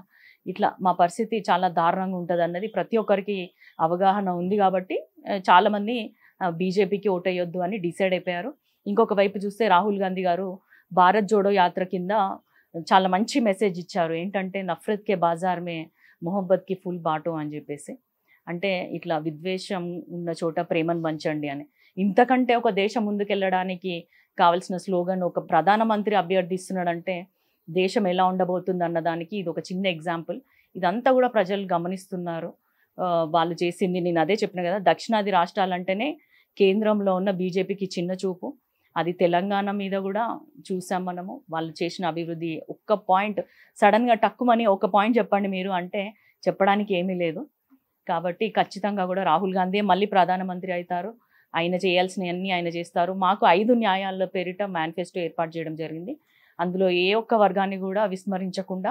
ఇట్లా మా పరిస్థితి చాలా దారుణంగా ఉంటుంది అన్నది ప్రతి ఒక్కరికి అవగాహన ఉంది. కాబట్టి చాలామంది బీజేపీకి ఓటేయొద్దు అని డిసైడ్ అయిపోయారు. ఇంకొక వైపు చూస్తే రాహుల్ గాంధీ గారు భారత్ జోడో యాత్ర కింద చాలా మంచి మెసేజ్ ఇచ్చారు. ఏంటంటే నఫరత్ కే బాజార్ మే మొహబ్బత్ కి ఫుల్ బాటో అని చెప్పేసి, అంటే ఇట్లా విద్వేషం ఉన్న చోట ప్రేమను పంచండి అని. ఇంతకంటే ఒక దేశం ముందుకెళ్ళడానికి కావాల్సిన స్లోగన్ ఒక ప్రధానమంత్రి అభ్యర్థిస్తున్నాడంటే దేశం ఎలా ఉండబోతుంది అన్నదానికి ఇది ఒక చిన్న ఎగ్జాంపుల్. ఇదంతా కూడా ప్రజలు గమనిస్తున్నారు. వాళ్ళు చేసింది నేను అదే చెప్పిన కదా, దక్షిణాది రాష్ట్రాలంటేనే కేంద్రంలో ఉన్న బీజేపీకి చిన్న చూపు. అది తెలంగాణ మీద కూడా చూసాం మనము. వాళ్ళు చేసిన అభివృద్ధి ఒక్క పాయింట్ సడన్గా టక్కుమని ఒక పాయింట్ చెప్పండి మీరు అంటే చెప్పడానికి ఏమీ లేదు. కాబట్టి ఖచ్చితంగా కూడా రాహుల్ గాంధీ మళ్ళీ ప్రధానమంత్రి అవుతారు. ఆయన చేయాల్సినవన్నీ ఆయన చేస్తారు. మాకు 5 న్యాయాల పేరిట మేనిఫెస్టో ఏర్పాటు చేయడం జరిగింది. అందులో ఏ ఒక్క వర్గాన్ని కూడా విస్మరించకుండా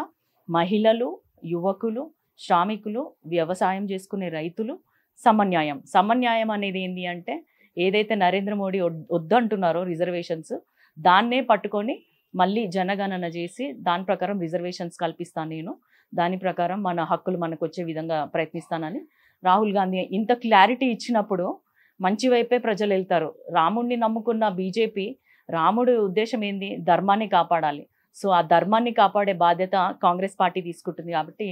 మహిళలు, యువకులు, శ్రామికులు, వ్యవసాయం చేసుకునే రైతులు, సమన్యాయం అనేది ఏంటి అంటే ఏదైతే నరేంద్ర మోడీ వద్దంటున్నారో రిజర్వేషన్స్ దాన్నే పట్టుకొని మళ్ళీ జనగణన చేసి దాని ప్రకారం రిజర్వేషన్స్ కల్పిస్తాను నేను, దాని ప్రకారం మన హక్కులు మనకు వచ్చే విధంగా ప్రయత్నిస్తానని రాహుల్ గాంధీ ఇంత క్లారిటీ ఇచ్చినప్పుడు మంచి వైపే ప్రజలు వెళ్తారు. రాముడిని నమ్ముకున్న బీజేపీ రాముడి ఉద్దేశం ఏంది, ధర్మాన్ని కాపాడాలి. సో ఆ ధర్మాన్ని కాపాడే బాధ్యత కాంగ్రెస్ పార్టీ తీసుకుంటుంది. కాబట్టి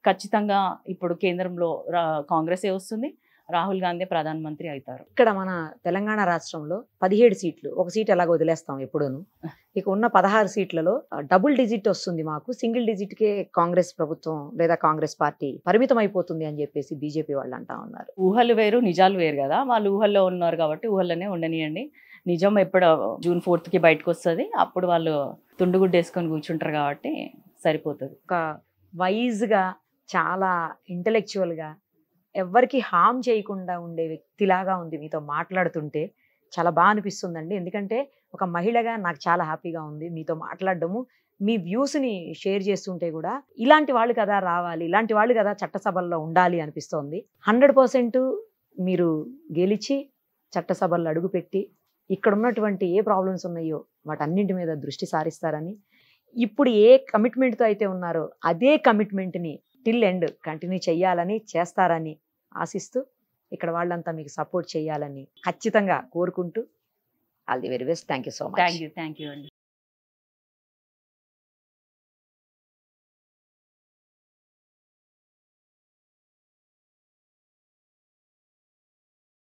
ఖచ్చితంగా ఇప్పుడు కేంద్రంలో కాంగ్రెసే వస్తుంది, రాహుల్ గాంధీ ప్రధానమంత్రి అవుతారు. ఇక్కడ మన తెలంగాణ రాష్ట్రంలో 17 సీట్లు, ఒక సీట్ ఎలాగ వదిలేస్తాం ఎప్పుడూను. ఇక ఉన్న 16 సీట్లలో డబుల్ డిజిట్ వస్తుంది, మాకు సింగిల్ డిజిట్కే కాంగ్రెస్ ప్రభుత్వం లేదా కాంగ్రెస్ పార్టీ పరిమితం అయిపోతుంది అని చెప్పేసి బీజేపీ వాళ్ళు అంటా ఉన్నారు. ఊహలు వేరు నిజాలు వేరు కదా, వాళ్ళు ఊహల్లో ఉన్నారు కాబట్టి ఊహల్లోనే ఉండనియండి. నిజం ఎప్పుడు జూన్ 4కి బయటకు వస్తుంది, అప్పుడు వాళ్ళు తుండుగుడ్డు వేసుకొని కూర్చుంటారు కాబట్టి సరిపోతుంది. ఒక వైజ్గా చాలా ఇంటలెక్చువల్గా ఎవరికి హామ్ చేయకుండా ఉండే వ్యక్తిలాగా ఉంది మీతో మాట్లాడుతుంటే. చాలా బాగా అనిపిస్తుందండి. ఎందుకంటే ఒక మహిళగా నాకు చాలా హ్యాపీగా ఉంది మీతో మాట్లాడడము. మీ వ్యూస్ని షేర్ చేస్తుంటే కూడా ఇలాంటి వాళ్ళు కదా రావాలి, ఇలాంటి వాళ్ళు కదా చట్టసభల్లో ఉండాలి అనిపిస్తోంది. 100% మీరు గెలిచి చట్టసభల్లో అడుగుపెట్టి ఇక్కడ ఉన్నటువంటి ఏ ప్రాబ్లమ్స్ ఉన్నాయో వాటన్నింటి మీద దృష్టి సారిస్తారని, ఇప్పుడు ఏ కమిట్మెంట్తో అయితే ఉన్నారో అదే కమిట్మెంట్ని టిల్ ఎండ్ కంటిన్యూ చేయాలని, చేస్తారని ఆశిస్తూ ఇక్కడ వాళ్ళంతా మీకు సపోర్ట్ చేయాలని ఖచ్చితంగా కోరుకుంటూ all the very best. Thank you so much. Thank you అండి.